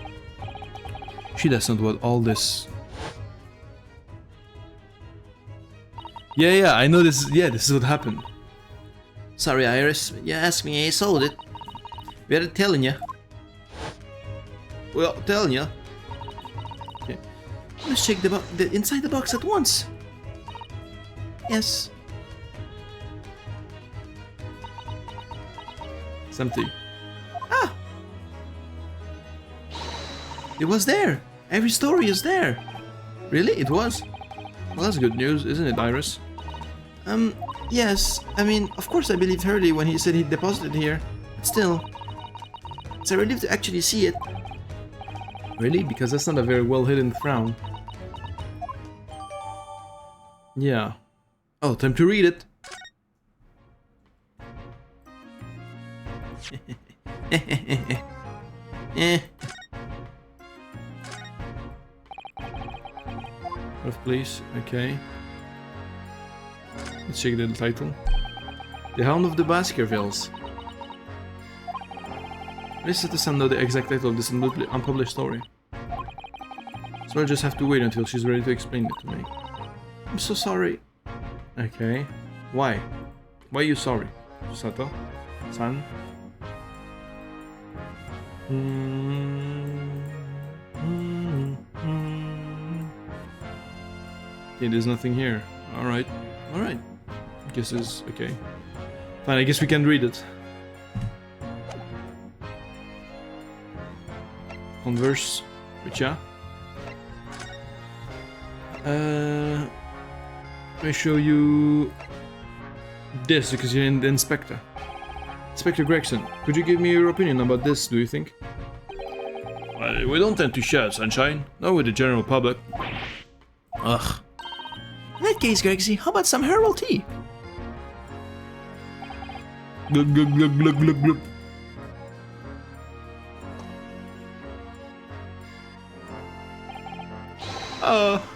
She doesn't want all this... Yeah, I know this is... Yeah, this is what happened. Sorry, Iris. You asked me, I sold it. Better telling ya. Well, telling ya. Okay. Let's check the inside the box at once. Yes. It's empty. Ah! It was there. Every story is there. Really? It was? Well, that's good news, isn't it, Iris? Yes. I mean, of course I believed Hurley when he said he deposited here. But still, it's a relief to actually see it. Really? Because that's not a very well hidden frown. Yeah. Oh, time to read it. Of please, okay. Let's check the title. The Hound of the Baskervilles. Please let us know the exact title of this unpublished story. So I'll just have to wait until she's ready to explain it to me. I'm so sorry. Okay. Why? Why are you sorry, Sato? San? Okay, there's nothing here. Alright. Alright. Guess it's okay. Fine, I guess we can read it. Converse with ya. Let me show you this because you're the inspector. Inspector Gregson, could you give me your opinion about this, do you think? Well, we don't tend to share, Sunshine. Not with the general public. Ugh. In that case, Gregsy, how about some herbal tea? Glug glug glug glug glug glug.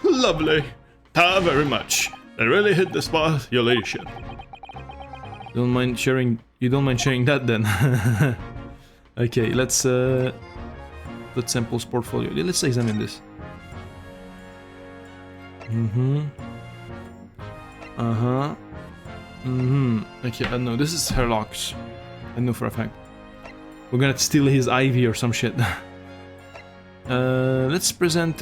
Lovely. Ta very much. That really hit the spot, your ladyship. You don't mind sharing that then? Okay, let's samples portfolio. Let's examine this. Okay, no, this is Herlock's. I know for a fact. We're gonna steal his ivy or some shit. Let's present.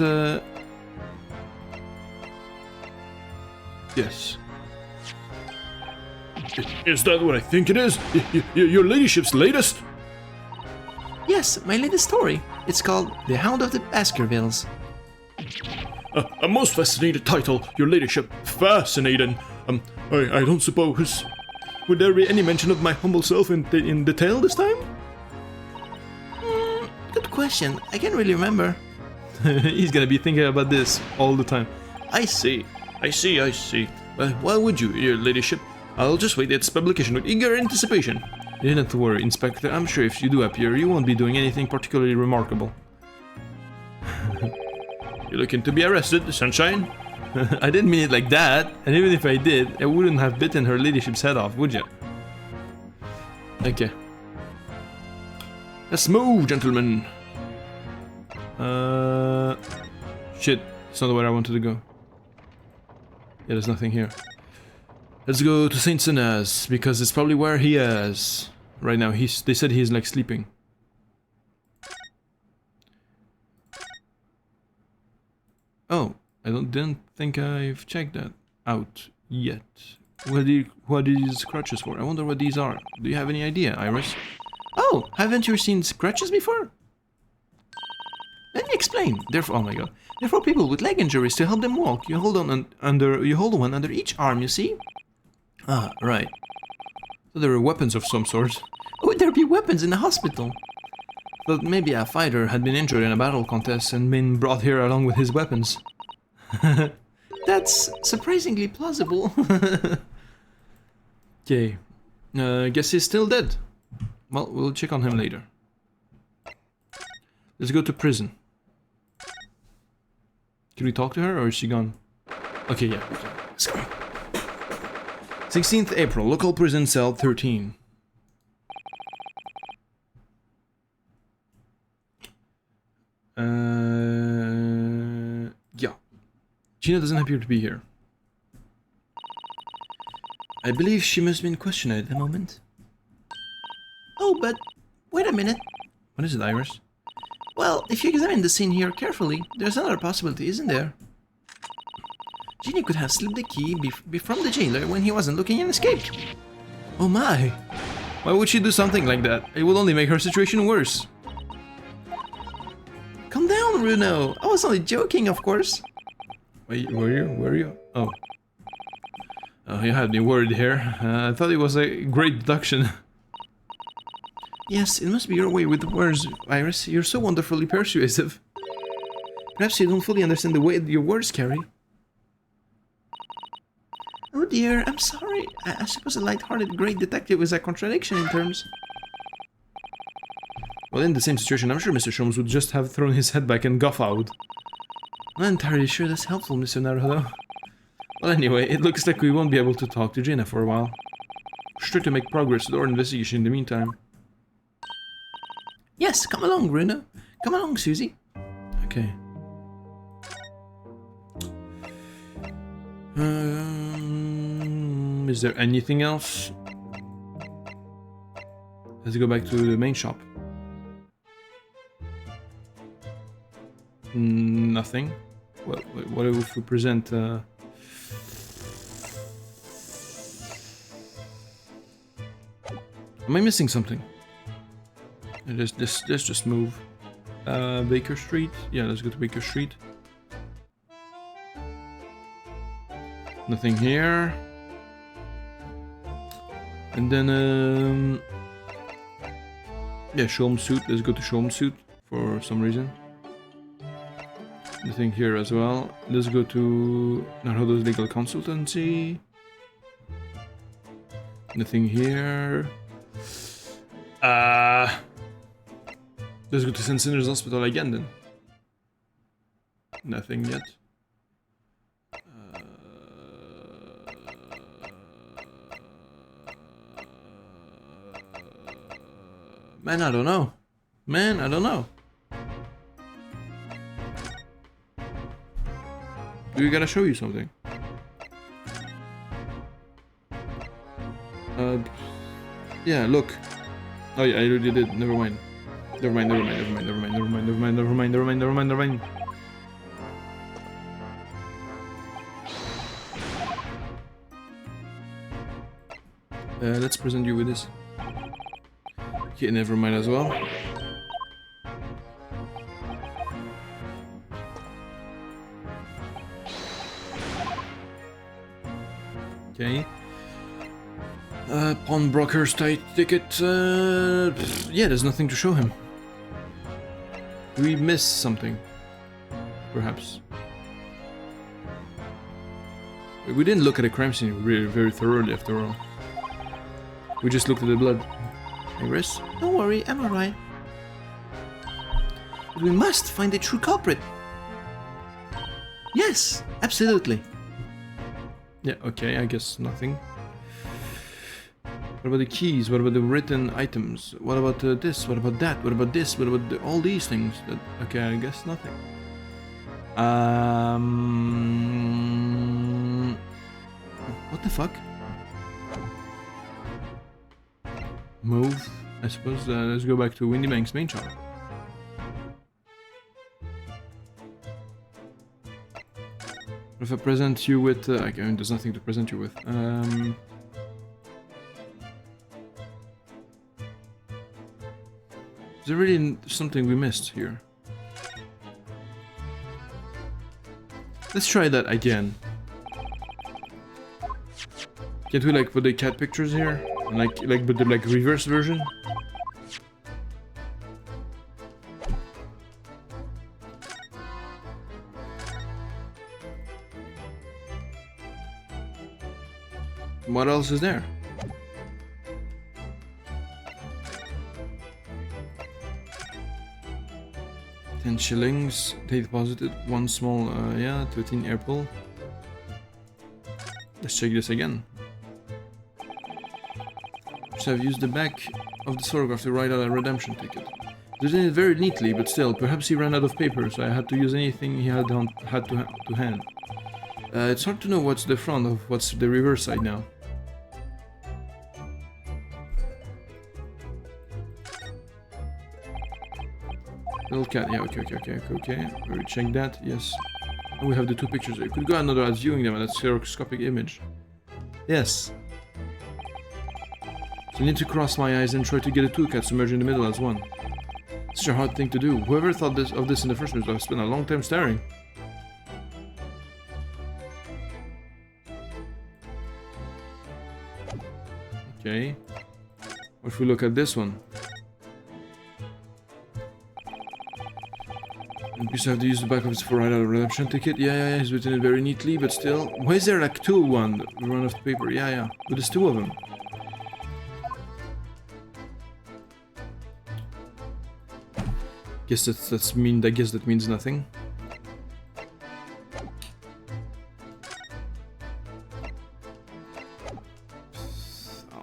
Yes. Is that what I think it is? Your ladyship's latest? Yes, my latest story. It's called The Hound of the Baskervilles. A most fascinating title, your ladyship. Fascinating. I don't suppose. Would there be any mention of my humble self in the tale this time? Good question. I can't really remember. He's gonna be thinking about this all the time. I see. Well, why would you, your ladyship? I'll just wait its publication with eager anticipation. You don't have to worry, Inspector. I'm sure if you do appear, you won't be doing anything particularly remarkable. You're looking to be arrested, Sunshine? I didn't mean it like that, and even if I did, I wouldn't have bitten her ladyship's head off, would you? Okay. Let's move, gentlemen. Shit. It's not where I wanted to go. Yeah, there's nothing here. Let's go to Saint Sinaz, because it's probably where he is. Right now, they said he's like sleeping. Oh, I didn't think I've checked that out yet. What are these crutches for? I wonder what these are. Do you have any idea, Iris? Oh, haven't you seen scratches before? Let me explain. Therefore, oh my god. They're for people with leg injuries to help them walk. You hold one under each arm, you see? Ah, right. So there are weapons of some sort. Would there be weapons in the hospital? Thought maybe a fighter had been injured in a battle contest and been brought here along with his weapons. That's surprisingly plausible. Okay. Guess he's still dead. Well, we'll check on him later. Let's go to prison. Can we talk to her or is she gone? Okay, yeah. Let's go. 16th April, local prison cell 13. Yeah. Gina doesn't appear to be here. I believe she must be in question at the moment. Oh, but wait a minute. What is it, Iris? Well, if you examine the scene here carefully, there's another possibility, isn't there? Ginny could have slipped the key from the jailer when he wasn't looking and escaped. Oh my! Why would she do something like that? It would only make her situation worse. Calm down, Bruno. I was only joking, of course. Wait, were you? Oh. Oh, you had me worried here. I thought it was a great deduction. Yes, it must be your way with the words, Iris. You're so wonderfully persuasive. Perhaps you don't fully understand the weight your words carry. Oh dear, I'm sorry. I suppose a light-hearted great detective is a contradiction in terms. Well, in the same situation, I'm sure Mr. Sholmes would just have thrown his head back and guffawed. I'm not entirely sure that's helpful, Mr. Naruto. Well, anyway, it looks like we won't be able to talk to Gina for a while. We'll try to make progress with our investigation in the meantime. Yes, come along, Bruno. Come along, Susie. Okay. Is there anything else? Let's go back to the main shop. Nothing. What if we present? Am I missing something? Let's just move. Baker Street. Yeah, let's go to Baker Street. Nothing here. And then, yeah, Sholmes suit. Let's go to Sholmes suit for some reason. Nothing here as well. Let's go to Naruto's legal consultancy. Nothing here. Let's go to St. Sinner's Hospital again then. Nothing yet. Man, I don't know. We gotta show you something. Yeah, look. Oh yeah, I already did. Never mind. Never mind, never mind, never mind, never mind, never mind, never mind, never mind, never mind, never mind, never mind. Let's present you with this. Okay, never mind as well. Okay. Pawnbroker's ticket. Yeah, there's nothing to show him. We missed something. Perhaps. We didn't look at the crime scene very, very thoroughly after all. We just looked at the blood. Iris, don't worry, I'm alright. But we must find the true culprit. Yes, absolutely. Yeah, okay, I guess nothing. What about the keys? What about the written items? What about this? What about that? What about this? What about all these things? Okay, I guess nothing. What the fuck? Move. I suppose. Let's go back to Windy Bank's main shop. If I present you with, okay, there's nothing to present you with. Is there really something we missed here? Let's try that again. Can't we like put the cat pictures here? And like but the like reverse version? What else is there? $10 they deposited, one small, yeah, 13 airpool. Let's check this again. So I've used the back of the photograph to write out a redemption ticket. They did it very neatly, but still, perhaps he ran out of paper, so I had to use anything he had to hand. It's hard to know what's the front of what's the reverse side now. Little cat, yeah, okay. We check that, yes. And we have the two pictures. I could go another as viewing them at a stereoscopic image. Yes. So I need to cross my eyes and try to get the two cats to merge in the middle as one. Such a hard thing to do. Whoever thought of this in the first place, I've spent a long time staring. Okay. What if we look at this one? Because I have to use the back of his for a redemption ticket. Yeah, he's written it very neatly, but still. Why is there like one run of paper? Yeah. But there's two of them. Guess I guess that means nothing.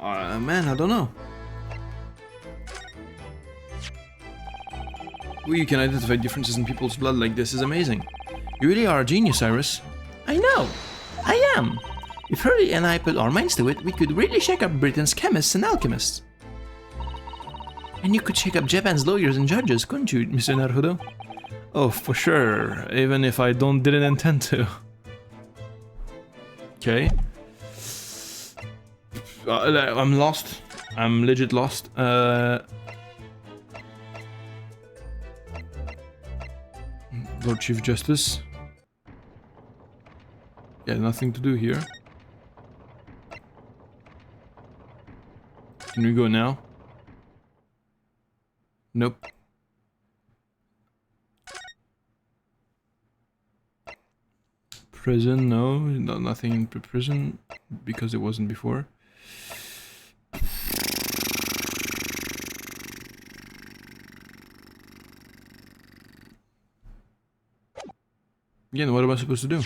Man, I don't know. You can identify differences in people's blood like this is amazing. You really are a genius, Iris. I know. I am. If Hurley and I put our minds to it, we could really shake up Britain's chemists and alchemists. And you could shake up Japan's lawyers and judges, couldn't you, Mr. Naruto? Oh, for sure. Even if I didn't intend to. Okay. I'm lost. I'm legit lost. Lord Chief Justice. Yeah, nothing to do here. Can we go now? Nope. Prison, no, nothing in prison because it wasn't before. Again, what am I supposed to do?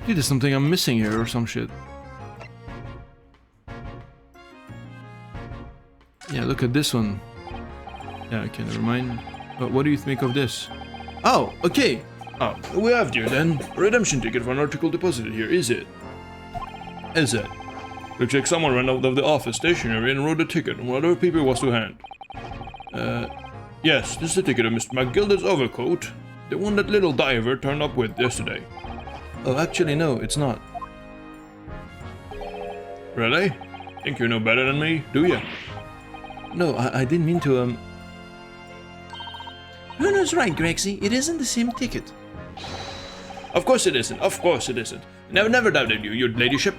Maybe there's something I'm missing here or some shit. Yeah, look at this one. Yeah, okay, never mind. But what do you think of this? Oh, okay. Ah, we have you then. Redemption ticket for an article deposited here, is it? Is it? Looks like someone ran out of the office stationery and wrote a ticket on whatever paper was to hand. Yes, this is the ticket of Mr. McGilda's overcoat. The one that little diver turned up with yesterday. Oh, actually, no, it's not. Really? Think you know better than me, do you? No, I didn't mean to, Bruno's right, Grexy. It isn't the same ticket. Of course it isn't, of course it isn't. Never doubted you, your ladyship.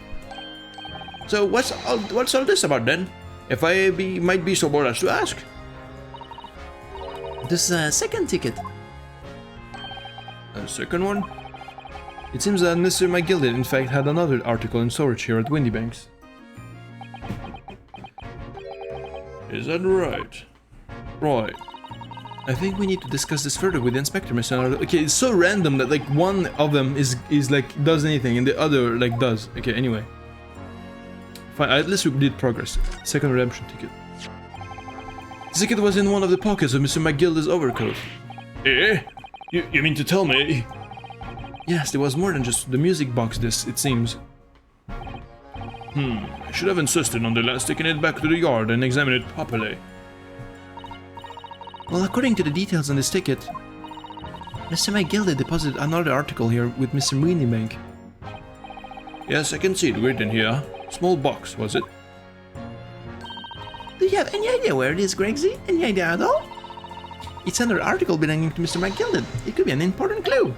So what's all this about then? If I might be so bold as to ask. This second ticket. A second one? It seems that Mr. McGilded, in fact, had another article in storage here at Windybanks. Is that right? Right. I think we need to discuss this further with the inspector, Mr. Leonardo. Okay, it's so random that, like, one of them is like, does anything, and the other, like, does. Okay, anyway. Fine, at least we did progress. Second redemption ticket. The ticket was in one of the pockets of Mr. McGilda's overcoat. Eh? You mean to tell me? Yes, there was more than just the music box, it seems. I should have insisted on the lads taking it back to the yard and examine it properly. Well, according to the details on this ticket, Mr. McGilda deposited another article here with Mr. Windybank. Yes, I can see it written here. Small box, was it? Do you have any idea where it is, Grexy? Any idea at all? It's another article belonging to Mr. McGilda. It could be an important clue.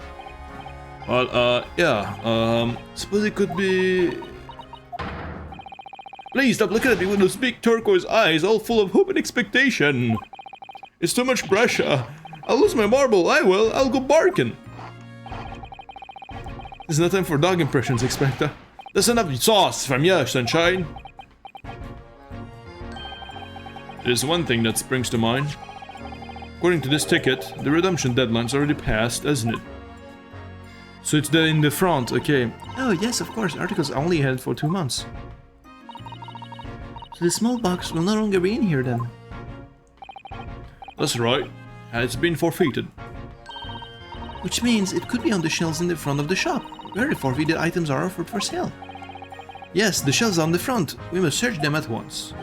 Well, yeah, Suppose it could be... Please stop looking at me with those big turquoise eyes all full of hope and expectation. It's too much pressure. I'll lose my marble, I will. I'll go barking. It's no time for dog impressions, Inspector. That's enough sauce from you, sunshine. There's one thing that springs to mind. According to this ticket, the redemption deadline's already passed, hasn't it? So it's in the front, okay. Oh, yes, of course. Articles only held for 2 months. So the small box will no longer be in here then. That's right. It's been forfeited. Which means it could be on the shelves in the front of the shop, where the forfeited items are offered for sale. Yes, the shelves on the front. We must search them at once.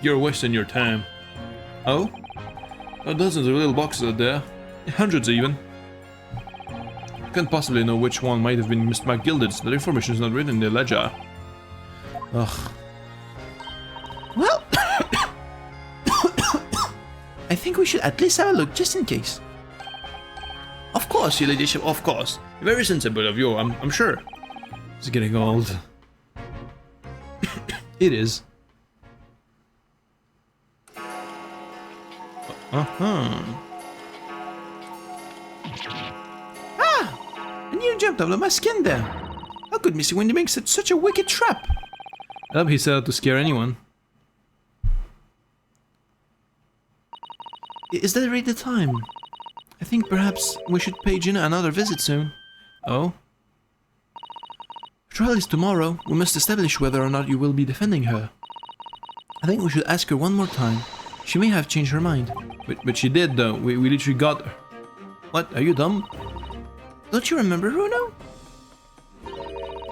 You're wasting your time. Oh? Dozens of little boxes out there. Hundreds even. Can't possibly know which one might have been Mr. McGilded's. That information is not written in the ledger. Ugh. Well, I think we should at least have a look just in case. Of course, your ladyship, of course. Very sensible of you, I'm sure. It's getting old. It is. I nearly jumped out of my skin there. How could Mr. Windybank set such a wicked trap? I hope he set out to scare anyone. Is that really the time? I think perhaps we should pay Gina another visit soon. Oh? Trial is tomorrow. We must establish whether or not you will be defending her. I think we should ask her one more time. She may have changed her mind. But she did though. We literally got her. What? Are you dumb? Don't you remember, Bruno?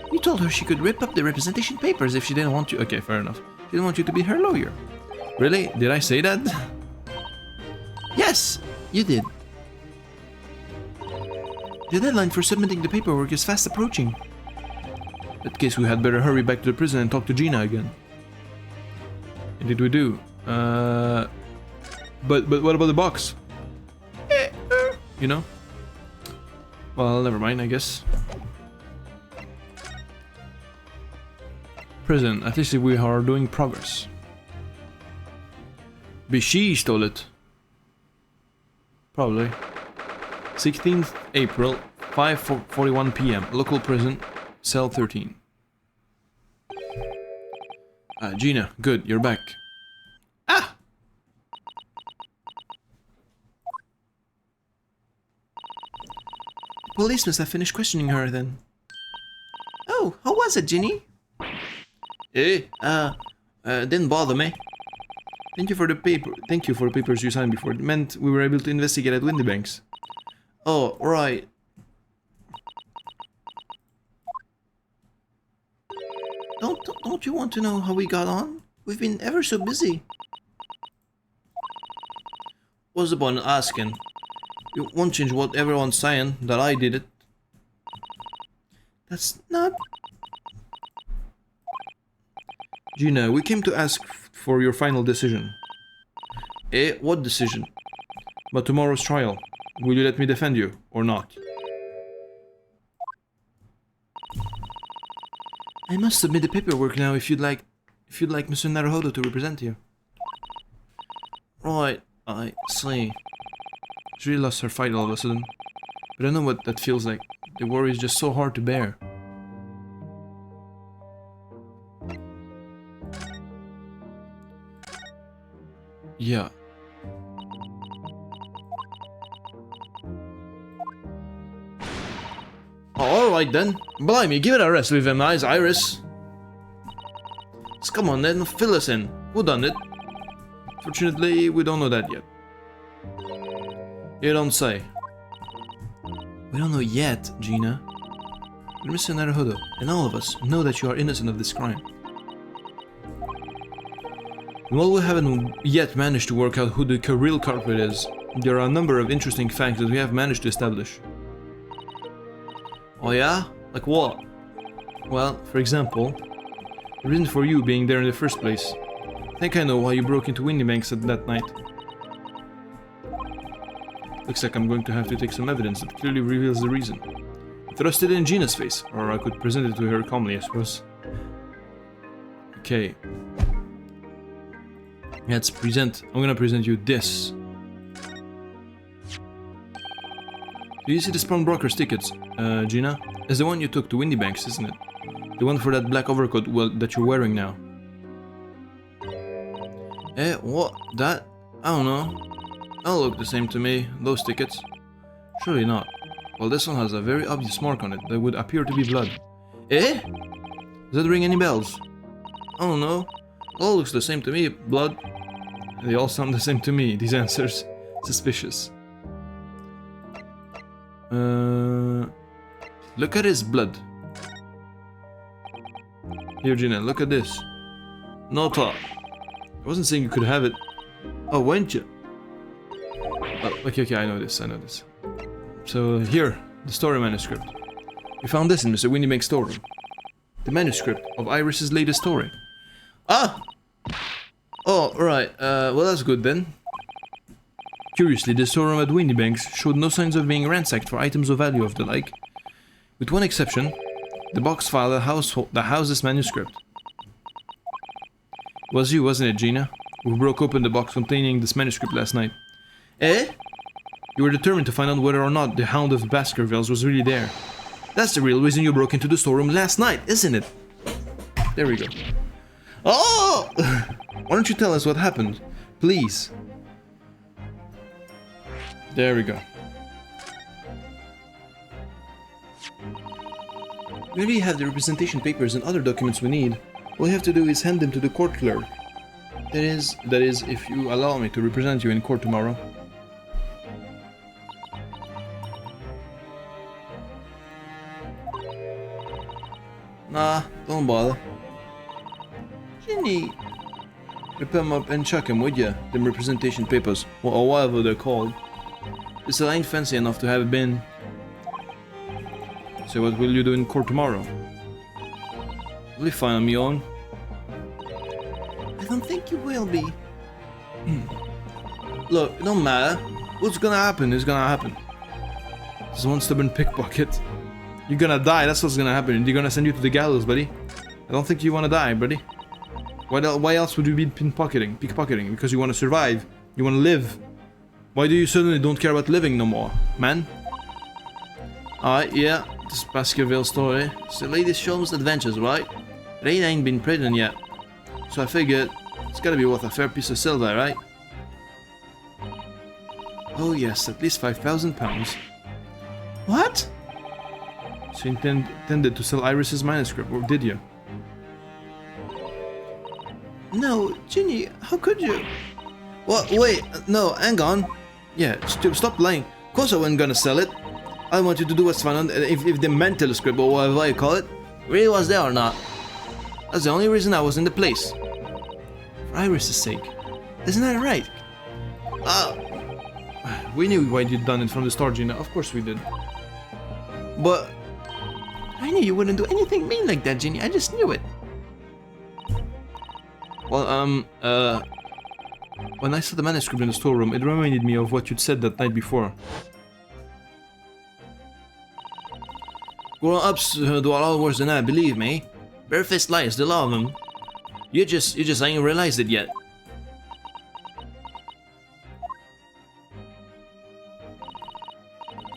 You told her she could rip up the representation papers if she didn't want you. Okay, fair enough. She didn't want you to be her lawyer. Really? Did I say that? Yes, you did. The deadline for submitting the paperwork is fast approaching. In that case, we had better hurry back to the prison and talk to Gina again. And did we do? But what about the box? You know? Well, never mind, I guess. Prison. At least we are doing progress. But she stole it. Probably. 16th April, 5:41 p.m. Local prison, cell 13. Gina, good, you're back. Ah! Police must have finished questioning her then. was it, Ginny? Didn't bother me. Thank you for the papers you signed before. It meant we were able to investigate at Windybanks. Oh, right. Don't you want to know how we got on? We've been ever so busy. What's the point in asking? You won't change what everyone's saying, that I did it. That's not... Gina, we came to ask for your final decision. What decision? But tomorrow's trial. Will you let me defend you, or not? I must submit the paperwork now if you'd like Mr. Naruhodo to represent you. Right, I see. She really lost her fight all of a sudden. But I know what that feels like. The worry is just so hard to bear. Yeah. Alright then. Blimey, give it a rest with them eyes, Iris. Just come on then, fill us in. Who done it? Fortunately, we don't know that yet. You don't say. We don't know yet, Gina. But Mr. Naruhodo, and all of us, know that you are innocent of this crime. While we haven't yet managed to work out who the real culprit is, there are a number of interesting facts that we have managed to establish. Oh yeah? Like what? Well, for example, the reason for you being there in the first place. I think I know why you broke into Windybanks that night. Looks like I'm going to have to take some evidence that clearly reveals the reason. Thrust it in Gina's face, or I could present it to her calmly, I suppose. Okay. Let's present. I'm gonna present you this. Do you see the pawnbroker's tickets, Gina? It's the one you took to Windybanks, isn't it? The one for that black overcoat that you're wearing now. What? That? I don't know. All look the same to me, those tickets. Surely not. Well, this one has a very obvious mark on it that would appear to be blood. Does that ring any bells? I don't know. All looks the same to me, blood. They all sound the same to me, these answers. Suspicious. Look at his blood. Here, Gina, look at this. No thought. I wasn't saying you could have it. Oh, weren't you? Oh, okay, I know this. So, here, the story manuscript. We found this in Mr. Windybank's storeroom. The manuscript of Iris's latest story. Ah! Oh, right. Well, that's good then. Curiously, the storeroom at Windybanks showed no signs of being ransacked for items of value of the like. With one exception, the box file that housed this manuscript. It was you, wasn't it, Gina? Who broke open the box containing this manuscript last night. You were determined to find out whether or not the Hound of Baskervilles was really there. That's the real reason you broke into the storeroom last night, isn't it? There we go. Oh! Why don't you tell us what happened? Please. There we go. We already have the representation papers and other documents we need. All we have to do is hand them to the court clerk. That is, if you allow me to represent you in court tomorrow. Nah, don't bother. Ginny. Rip them up and chuck them, would ya? Them representation papers, or whatever they're called. This ain't fancy enough to have been. So what will you do in court tomorrow? Will you fine on me own? I don't think you will be. Look, it don't matter. What's gonna happen is gonna happen. This one stubborn pickpocket. You're gonna die, that's what's gonna happen. They're gonna send you to the gallows, buddy. I don't think you wanna die, buddy. Why else would you be pickpocketing? Because you wanna survive. You wanna live. Why do you suddenly don't care about living no more, man? Alright, yeah. This Baskerville story. It's the latest Sholmes adventures, right? Rain ain't been pregnant yet. So I figured it's gotta be worth a fair piece of silver, right? Oh yes, at least £5,000. What? So you intended to sell Iris's manuscript, or did you? No, Ginny, how could you? What? Wait, no, hang on. Yeah, stop lying. Of course I wasn't gonna sell it. I want you to do what's fine. If the mental script, or whatever you call it, really was there or not. That's the only reason I was in the place. For Iris' sake. Isn't that right? We knew why you'd done it from the start, Gina. Of course we did. But I knew you wouldn't do anything mean like that, Ginny. I just knew it. well, when I saw the manuscript in the storeroom, it reminded me of what you'd said that night before. Grown-ups do a lot worse than that, believe me. Barefaced lies, the law of them. You just ain't realized it yet.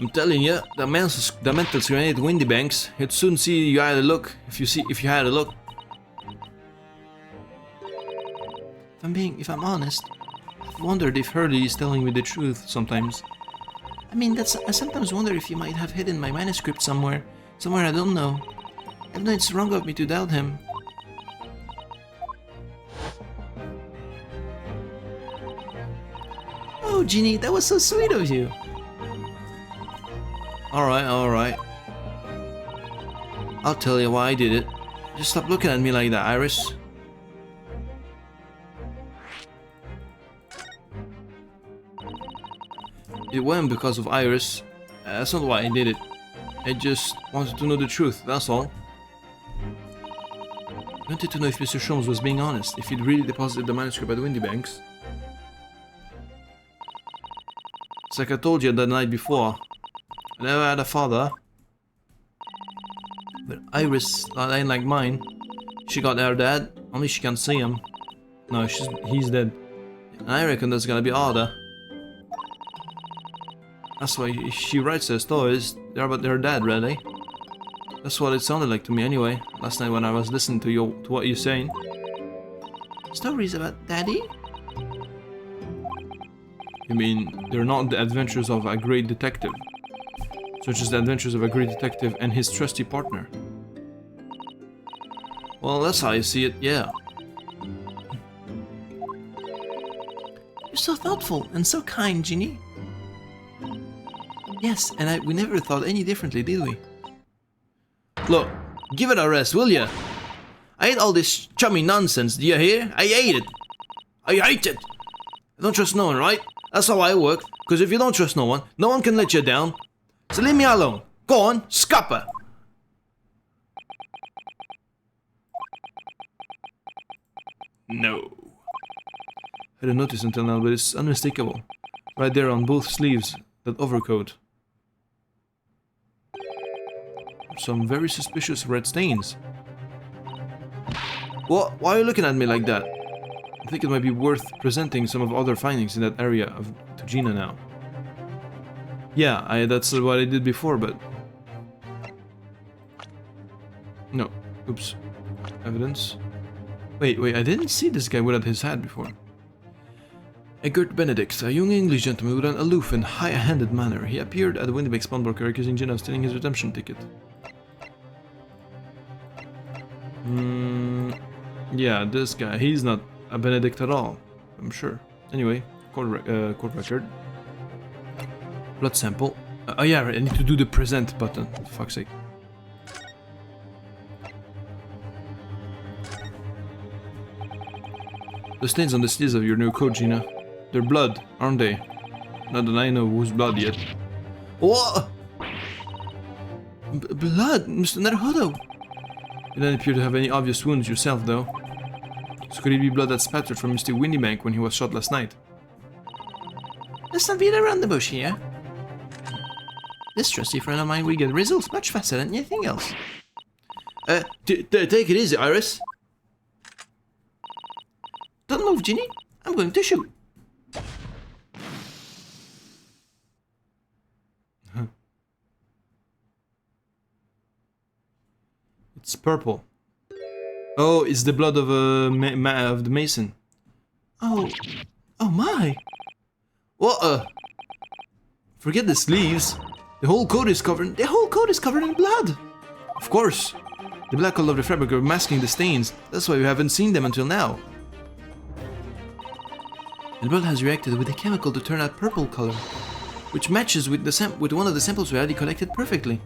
I'm telling you, the mental grenade Windy Banks, you'd soon see you had a look, if you had a look. If I'm honest, I've wondered if Hurley is telling me the truth sometimes. I mean, I sometimes wonder if he might have hidden my manuscript somewhere I don't know. I know it's wrong of me to doubt him. Oh, Ginny, that was so sweet of you. Alright. I'll tell you why I did it. Just stop looking at me like that, Iris. It wasn't because of Iris. That's not why I did it. I just wanted to know the truth, that's all. I wanted to know if Mr. Sholmes was being honest, if he'd really deposited the manuscript at Windy Banks. It's like I told you the night before. I never had a father. But Iris, that ain't like mine. She got her dad, only she can't see him. No, he's dead. And I reckon that's gonna be harder. That's why she writes her stories. They're about their dad, really. That's what it sounded like to me anyway, last night when I was listening to what you're saying. Stories about Daddy? You mean, they're not the adventures of a great detective, such as the adventures of a great detective and his trusty partner. Well, that's how I see it, yeah. You're so thoughtful and so kind, Ginny. Yes, and we never thought any differently, did we? Look, give it a rest, will ya? I hate all this chummy nonsense, do you hear? I hate it! I hate it! I don't trust no one, right? That's how I work, because if you don't trust no one can let you down. So leave me alone. Go on, scupper! No. I hadn't noticed until now, but it's unmistakable. Right there on both sleeves, that overcoat. Some very suspicious red stains. What? Why are you looking at me like that? I think it might be worth presenting some of other findings in that area to Gina now. Yeah, that's what I did before, but... No. Oops. Evidence. Wait, I didn't see this guy without his hat before. Egbert Benedict, a young English gentleman with an aloof and high-handed manner. He appeared at the Windybank pawnbroker accusing Gina of stealing his redemption ticket. Yeah, this guy, he's not a Benedict at all, I'm sure. Anyway, court record. Blood sample. Oh yeah, I need to do the present button, for fuck's sake. The stains on the sleeves of your new coat, Gina. They're blood, aren't they? Not that I know whose blood yet. What? Blood, Mr. Naruhodo. You don't appear to have any obvious wounds yourself, though. So could it be blood that spattered from Mr. Windybank when he was shot last night? Let's not beat around the bush here. This trusty friend of mine will get results much faster than anything else. Take it easy, Iris. Don't move, Ginny. I'm going to shoot. It's purple. Oh, it's the blood of of the mason. Oh my! What? Forget the sleeves. The whole coat is covered. The whole coat is covered in blood. Of course! The black all of the fabric are masking the stains. That's why we haven't seen them until now. And blood has reacted with a chemical to turn out purple color, which matches with with one of the samples we already collected perfectly.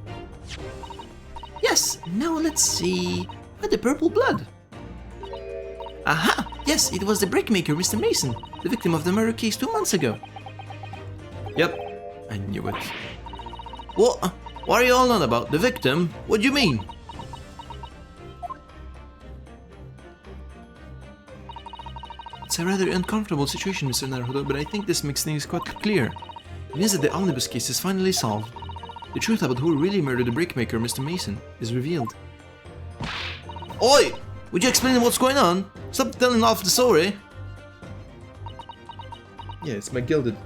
Yes, now let's see. Why the purple blood? Aha! Yes, it was the brickmaker, Mr. Mason, the victim of the murder case 2 months ago. Yep, I knew it. What? What are you all on about? The victim? What do you mean? It's a rather uncomfortable situation, Mr. Naruto, but I think this makes things quite clear. It means that the omnibus case is finally solved. The truth about who really murdered the brickmaker, Mr. Mason, is revealed. Oi! Would you explain what's going on? Stop telling off the story. Yeah, it's McGilded.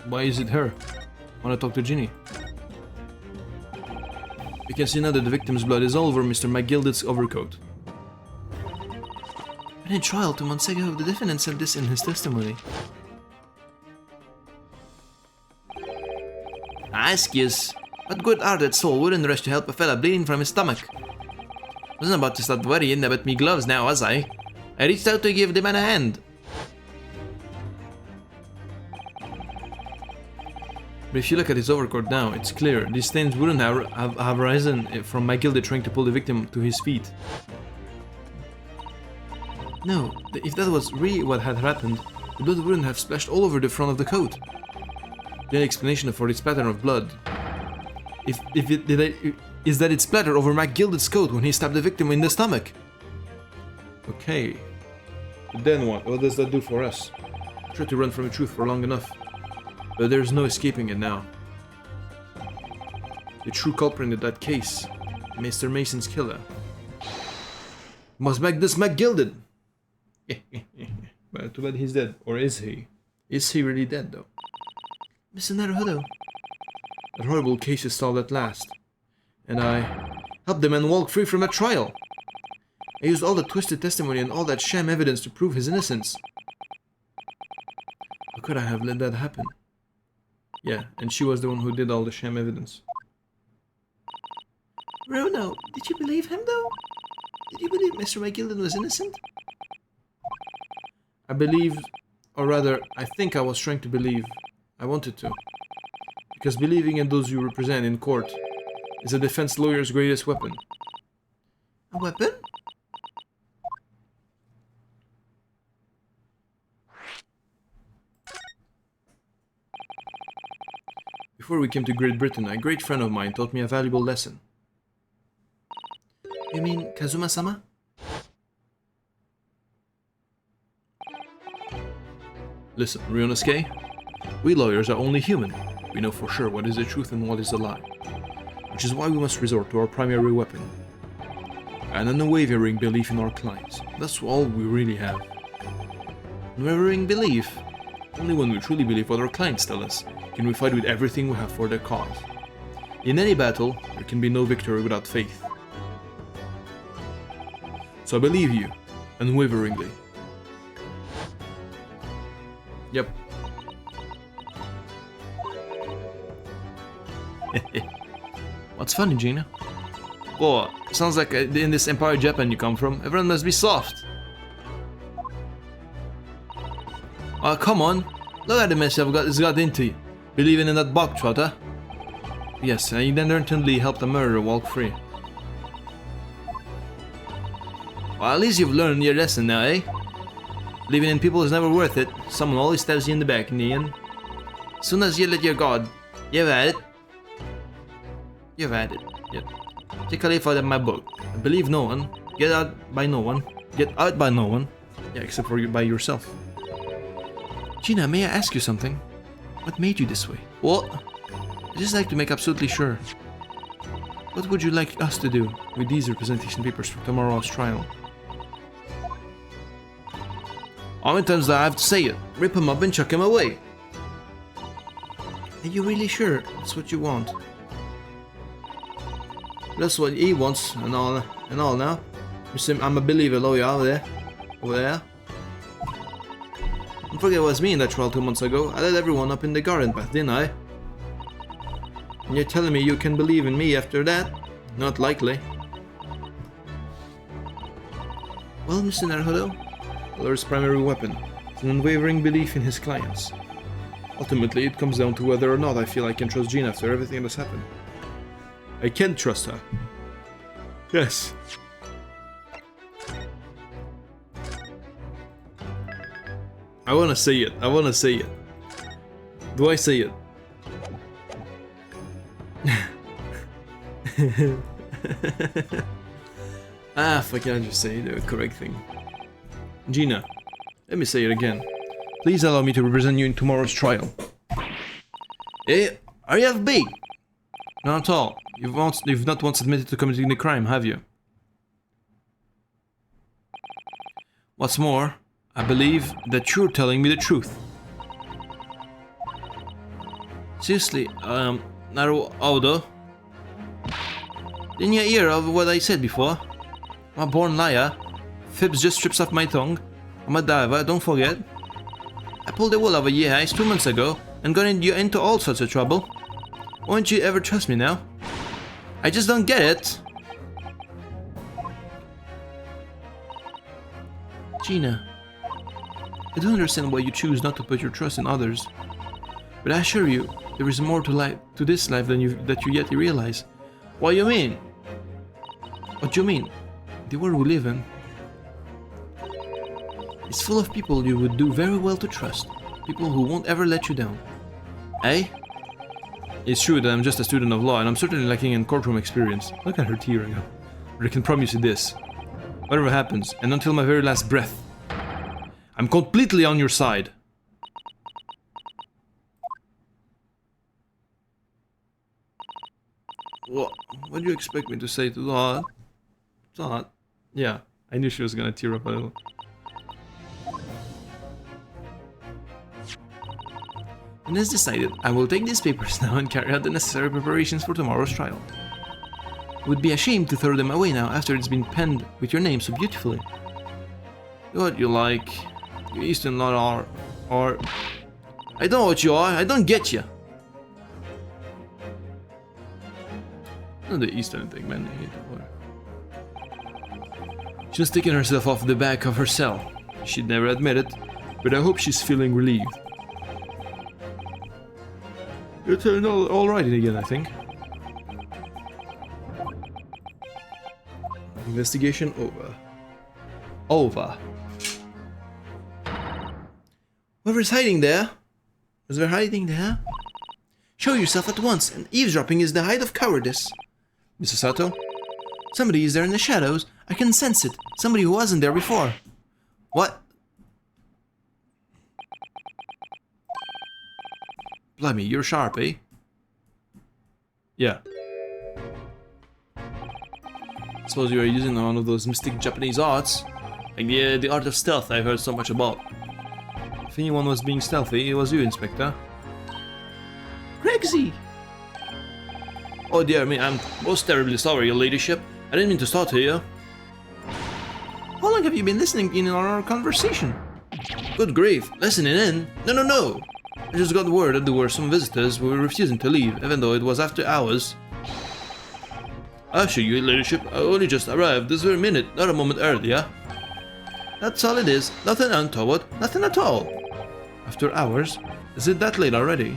Why is it her? I want to talk to Ginny. We can see now that the victim's blood is all over Mr. McGilded's overcoat. But in trial 2 months ago, the defendant said this in his testimony. Excuse, what good-hearted soul wouldn't rush to help a fella bleeding from his stomach? Wasn't about to start worrying about me gloves now, was I? I reached out to give the man a hand. But if you look at his overcoat now, it's clear these stains wouldn't have arisen from McGilded trying to pull the victim to his feet. No, if that was really what had happened, the blood wouldn't have splashed all over the front of the coat. The only explanation for its pattern of blood is that it splattered over McGilded's coat when he stabbed the victim in the stomach. Okay. But then what? What does that do for us? Try to run from the truth for long enough. But there's no escaping it now. The true culprit in that case, Mr. Mason's killer, must make this McGilded. Well, too bad he's dead. Or is he? Is he really dead, though? Mr. Naruto. That horrible case is solved at last. And I helped the man walk free from a trial. I used all that twisted testimony and all that sham evidence to prove his innocence. How could I have let that happen? Yeah, and she was the one who did all the sham evidence. Bruno, did you believe him, though? Did you believe Mr. McGilded was innocent? I believed, or rather, I think I was trying to believe. I wanted to. Because believing in those you represent in court is a defense lawyer's greatest weapon. A weapon? Before we came to Great Britain, a great friend of mine taught me a valuable lesson. You mean Kazuma-sama? Listen, Ryunosuke, we lawyers are only human. We know for sure what is the truth and what is a lie. Which is why we must resort to our primary weapon. An unwavering belief in our clients. That's all we really have. Unwavering belief? Only when we truly believe what our clients tell us can we fight with everything we have for their cause. In any battle, there can be no victory without faith. So I believe you, unwaveringly. Yep. What's funny, Gina? Oh, sounds like in this Empire Japan you come from, everyone must be soft. Oh, come on. Look at the mess it's got into you. Believing in that bog trotter. Yes, and you then inadvertently helped a murderer walk free. Well, at least you've learned your lesson now, eh? Believing in people is never worth it. Someone always stabs you in the back in the end. As soon as you let your guard, you've had it. You've had it. Yep. Take a leaf out of my book. Believe no one. Get out by no one. Get out by no one. Yeah, except for you by yourself. Gina, may I ask you something? What made you this way? What? I'd just like to make absolutely sure. What would you like us to do with these representation papers for tomorrow's trial? How many times do I have to say it? Rip him up and chuck him away. Are you really sure that's what you want? That's what he wants and all now. I'm a believer lawyer over there. Don't forget it was me in that trial 2 months ago. I led everyone up in the garden path, didn't I? And you're telling me you can believe in me after that? Not likely. Well, Mr. Naruhodo, Lord's primary weapon is an unwavering belief in his clients. Ultimately, it comes down to whether or not I feel I can trust Jean after everything that's happened. I can trust her. Yes. I wanna say it. I wanna say it. Do I say it? Fuck, I just say the correct thing. Gina, let me say it again. Please allow me to represent you in tomorrow's trial. eh, are you FB? Not at all. You've not once admitted to committing the crime, have you? What's more, I believe that you're telling me the truth. Seriously, Naruhodo? Didn't you hear of what I said before? I'm a born liar. Fibs just strips off my tongue. I'm a diver, don't forget. I pulled the wool over your eyes 2 months ago and got you into all sorts of trouble. Won't you ever trust me now? I just don't get it. Gina, I don't understand why you choose not to put your trust in others. But I assure you, there is more to this life than you yet realize. What do you mean? What do you mean? The world we live in is full of people you would do very well to trust. People who won't ever let you down. Eh? It's true that I'm just a student of law and I'm certainly lacking in courtroom experience. Look at her tearing up. But I can promise you this. Whatever happens, and until my very last breath, I'm completely on your side. What do you expect me to say to that? That? Yeah, I knew she was gonna tear up a little. And as decided, I will take these papers now and carry out the necessary preparations for tomorrow's trial. It would be a shame to throw them away now after it's been penned with your name so beautifully. Do what you like. You Eastern Lot are... I don't know what you are, I don't get you. Not the Eastern thing, man. I hate the war. She's taking herself off the back of her cell. She'd never admit it, but I hope she's feeling relieved. You're turning all right again, I think. Investigation over. Over. Whoever's hiding there... Was there hiding there? Show yourself at once, and eavesdropping is the height of cowardice. Mrs. Sato? Somebody is there in the shadows. I can sense it. Somebody who wasn't there before. What? Blimey, you're sharp, eh? Yeah. Suppose you are using one of those mystic Japanese arts. Like the art of stealth I've heard so much about. If anyone was being stealthy, it was you, Inspector. Gregsy! Oh dear me, I'm most terribly sorry, your ladyship. I didn't mean to start here. How long have you been listening in on our conversation? Good grief, listening in? No. I just got word that there were some visitors who were refusing to leave, even though it was after hours. I assure you, your ladyship, I only just arrived this very minute, not a moment earlier. That's all it is. Nothing untoward. Nothing at all. After hours? Is it that late already?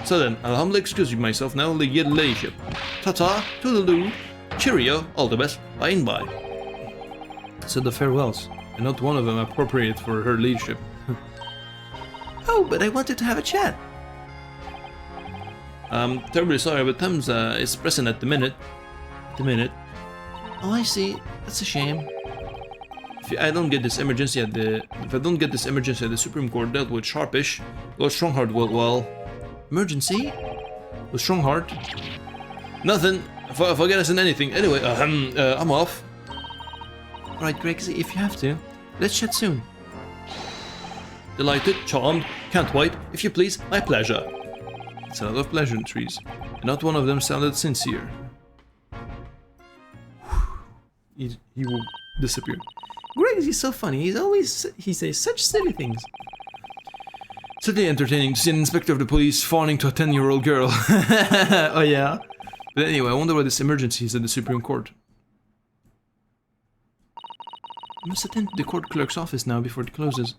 So then, I'll humbly excuse myself now, your ladyship. Ta-ta, toodaloo, cheerio, all the best, by and by. Said the farewells, and not one of them appropriate for her ladyship. Oh, but I wanted to have a chat. I'm terribly sorry, but Tom's is present at the minute. Oh, I see. That's a shame. If I don't get this emergency at the Supreme Court dealt with sharpish, Lord Strongheart will, well... Emergency? With Strongheart? Nothing. Forget us in anything. Anyway, I'm off. Alright, Gregsy, if you have to. Let's chat soon. Delighted, charmed, can't wait. If you please, my pleasure. It's a lot of pleasantries, and not one of them sounded sincere. He will disappear. Gregsy's so funny. He says such silly things. Certainly entertaining to see an inspector of the police fawning to a 10-year-old girl. Oh yeah? But anyway, I wonder what this emergency is at the Supreme Court. I must attend to the court clerk's office now before it closes.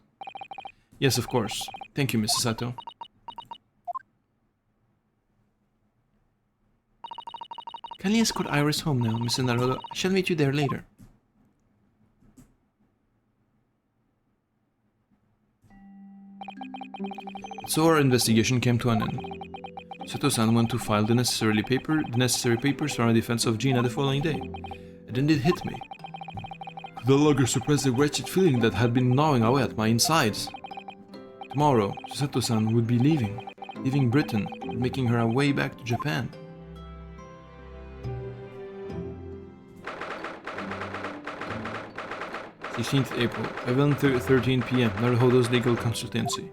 Yes, of course. Thank you, Mrs. Sato. Kindly escort Iris home now, Mr. Naruto. I shall meet you there later. So our investigation came to an end. Sato-san went to file the necessary papers for our defense of Gina the following day. And then it hit me. Could no longer suppress the wretched feeling that had been gnawing away at my insides. Tomorrow, Sato-san would be leaving Britain, making her way back to Japan. April, 11:13 p.m. Naruhodo's legal consultancy.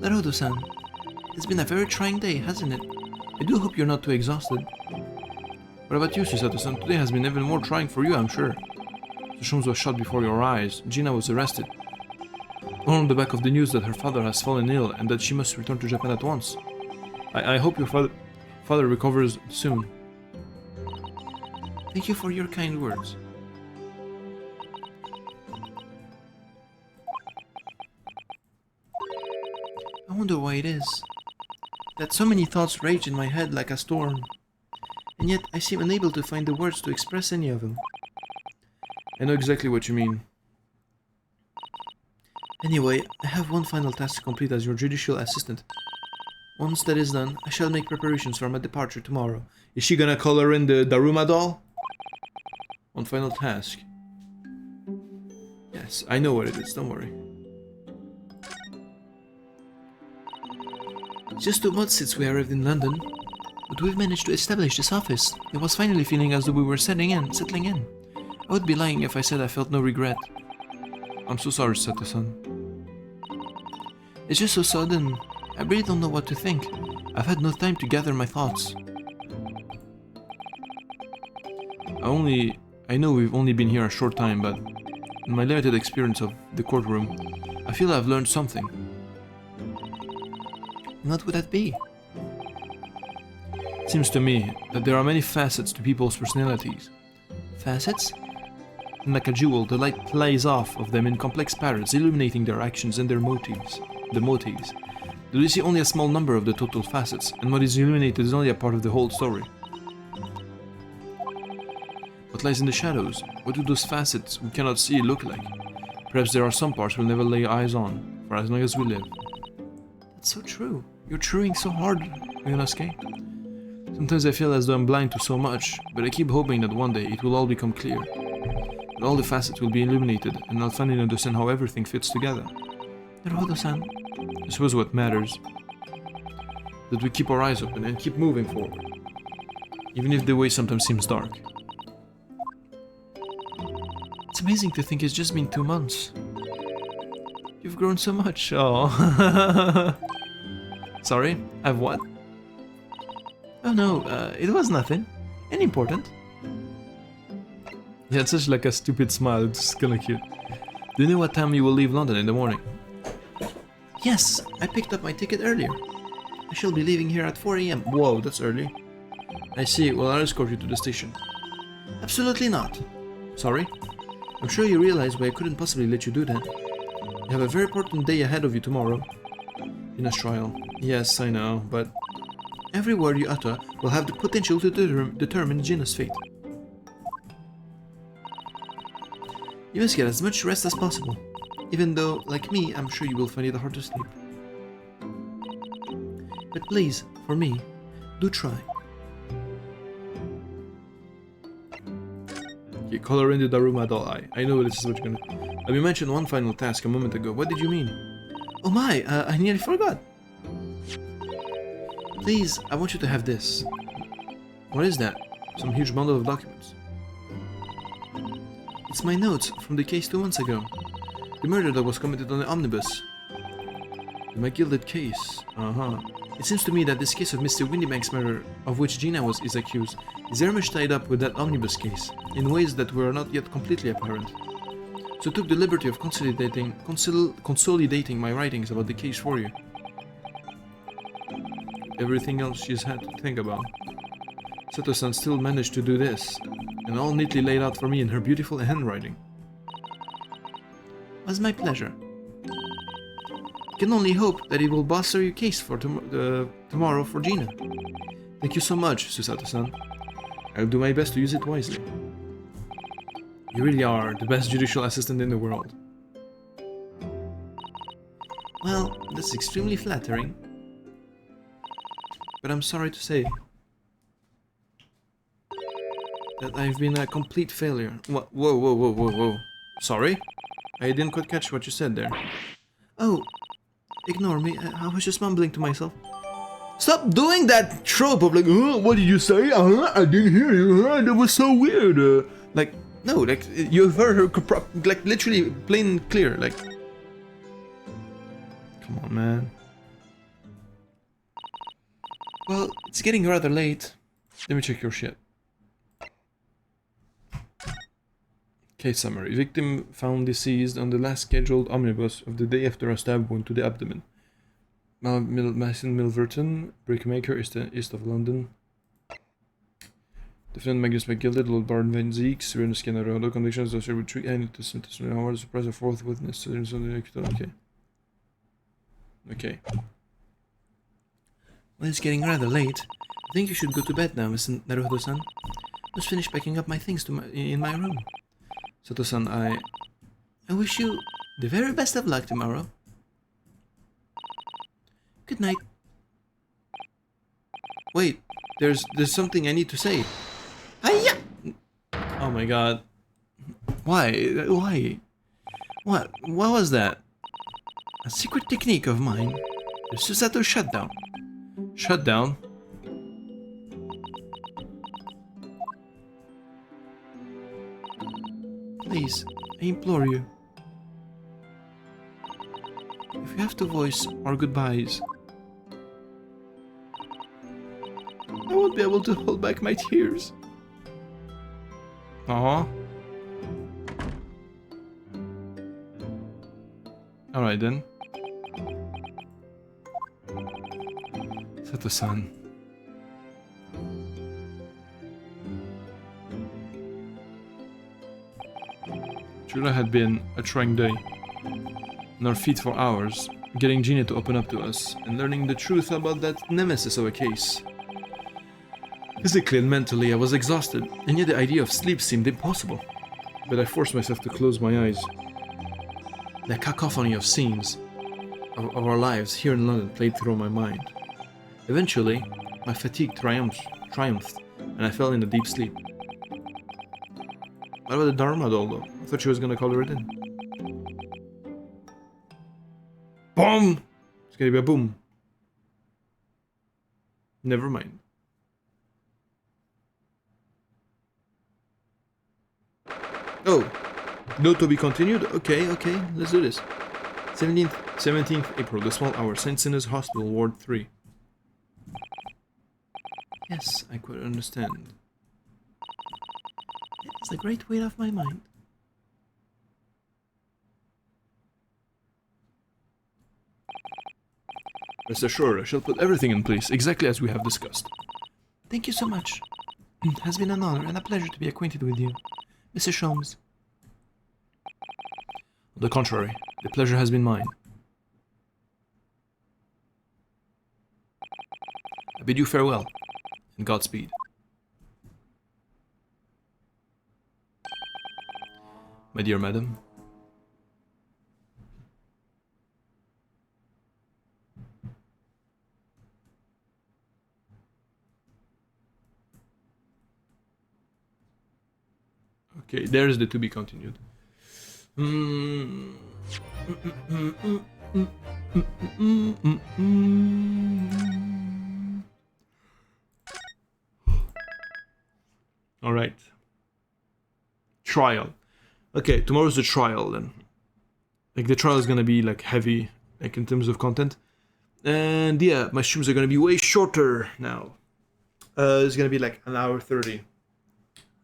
Naruto-san, it's been a very trying day, hasn't it? I do hope you're not too exhausted. What about you, Susato-san? Today has been even more trying for you, I'm sure. Tsushima was shot before your eyes. Gina was arrested. All on the back of the news that her father has fallen ill and that she must return to Japan at once. I hope your father recovers soon. Thank you for your kind words. I wonder why it is that so many thoughts rage in my head like a storm, and yet I seem unable to find the words to express any of them. I know exactly what you mean. Anyway, I have one final task to complete as your judicial assistant. Once that is done, I shall make preparations for my departure tomorrow. Is she gonna color in the Daruma doll? One final task. Yes, I know what it is, don't worry. It's just 2 months since we arrived in London, but we've managed to establish this office. It was finally feeling as though we were settling in. I would be lying if I said I felt no regret. I'm so sorry, Sato-san. It's just so sudden. I really don't know what to think. I've had no time to gather my thoughts. I know we've only been here a short time, but in my limited experience of the courtroom, I feel I've learned something. What would that be? It seems to me that there are many facets to people's personalities. Facets? And like a jewel, the light plays off of them in complex patterns, illuminating their actions and their motives. Do you see only a small number of the total facets, and what is illuminated is only a part of the whole story? What lies in the shadows? What do those facets we cannot see look like? Perhaps there are some parts we'll never lay eyes on, for as long as we live. That's so true. You're trying so hard, Yonosuke. Sometimes I feel as though I'm blind to so much, but I keep hoping that one day it will all become clear. That all the facets will be illuminated, and I'll finally understand how everything fits together. Naruto-san. I suppose what matters that we keep our eyes open and keep moving forward, even if the way sometimes seems dark. It's amazing to think it's just been 2 months. You've grown so much. Oh. Sorry? I've what? Oh no, it was nothing. Unimportant. Yeah, it's such like a stupid smile, it's kinda cute. Do you know what time you will leave London in the morning? Yes, I picked up my ticket earlier. I shall be leaving here at 4 AM. Whoa, that's early. I see, well I'll escort you to the station. Absolutely not. Sorry? I'm sure you realize why I couldn't possibly let you do that. You have a very important day ahead of you tomorrow. In a trial. Yes, I know, but... Every word you utter will have the potential to determine Gina's fate. You must get as much rest as possible, even though, like me, I'm sure you will find it hard to sleep. But please, for me, do try. Okay, color in the Daruma doll eye. I know this is what you're gonna... You mentioned one final task a moment ago. What did you mean? Oh my, I nearly forgot. Please, I want you to have this. What is that? Some huge bundle of documents. It's my notes from the case 2 months ago. The murder that was committed on the omnibus. My gilded case. It seems to me that this case of Mr. Windybank's murder, of which Gina is accused, is very much tied up with that omnibus case, in ways that were not yet completely apparent. So took the liberty of consolidating my writings about the case for you. Everything else she's had to think about. Sato-san still managed to do this, and all neatly laid out for me in her beautiful handwriting. It was my pleasure. I can only hope that it will bolster your case for tomorrow for Gina. Thank you so much, Susato-san. I'll do my best to use it wisely. You really are the best judicial assistant in the world. Well, that's extremely flattering. But I'm sorry to say that I've been a complete failure. Whoa. Sorry? I didn't quite catch what you said there. Oh, ignore me. I was just mumbling to myself. Stop doing that trope of like, what did you say? I didn't hear you. That was so weird. Like, no, like, you heard her, like, literally plain and clear. Like, come on, man. Well, it's getting rather late. Let me check your shit. Case summary. Victim found deceased on the last scheduled omnibus of the day after a stab wound to the abdomen. Mason Milverton, brickmaker, east of London. Defendant Magnus McGilded, Lord Baron Van Zeek, Serena Scanner, conditions of retreat, and to surprise a fourth witness. Okay. Okay. Well, it's getting rather late. I think you should go to bed now, Mr. Naruto-san. Just finish packing up my things in my room. Sato-san, I wish you the very best of luck tomorrow. Good night. Wait, there's something I need to say. Hiya! Oh my god. Why? What was that? A secret technique of mine. The Susato shutdown. Shutdown? Please, I implore you. If you have to voice our goodbyes, I won't be able to hold back my tears. Alright then. Sato-san. Truly had been a trying day. On our feet for hours, getting Gina to open up to us, and learning the truth about that nemesis of a case. Physically and mentally, I was exhausted, and yet the idea of sleep seemed impossible. But I forced myself to close my eyes. The cacophony of scenes of our lives here in London played through my mind. Eventually, my fatigue triumphed, and I fell in a deep sleep. What about the Dharma doll, though? I thought she was gonna color it in. Boom! It's gonna be a boom. Never mind. Oh, no to be continued? Okay, let's do this. 17th April, the small hour, St. Sinners Hospital, Ward 3. Yes, I could understand. It's the great weight off my mind. Rest assured, I shall put everything in place, exactly as we have discussed. Thank you so much. It has been an honor and a pleasure to be acquainted with you, Mr. Sholmes. On the contrary, the pleasure has been mine. I bid you farewell, and Godspeed. My dear madam. Okay, there is the to be continued. All right. Trial. Okay, tomorrow's the trial then. Like the trial is gonna be like heavy, like in terms of content. And yeah, my streams are gonna be way shorter now. It's gonna be like an hour 30.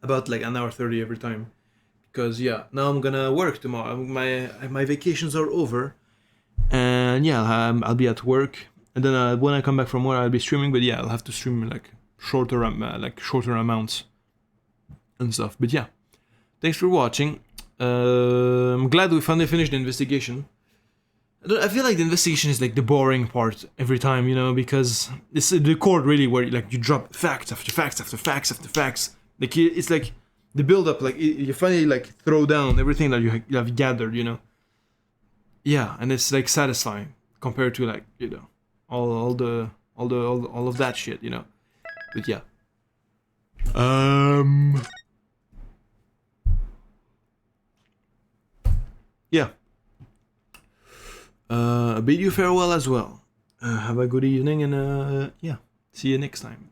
About like an hour 30 every time. Cause yeah, now I'm gonna work tomorrow. My vacations are over, and yeah, I'll be at work. And then when I come back from work, I'll be streaming. But yeah, I'll have to stream like shorter amounts and stuff. But yeah, thanks for watching. I'm glad we finally finished the investigation. I feel like the investigation is like the boring part every time, you know, because it's the court really where like you drop facts after facts after facts after facts. Like it's like the build up, like you finally like throw down everything that you have gathered, you know. Yeah, and it's like satisfying compared to like, you know, all of that shit, you know. But yeah. Yeah. Bid you farewell as well. Have a good evening and yeah, see you next time.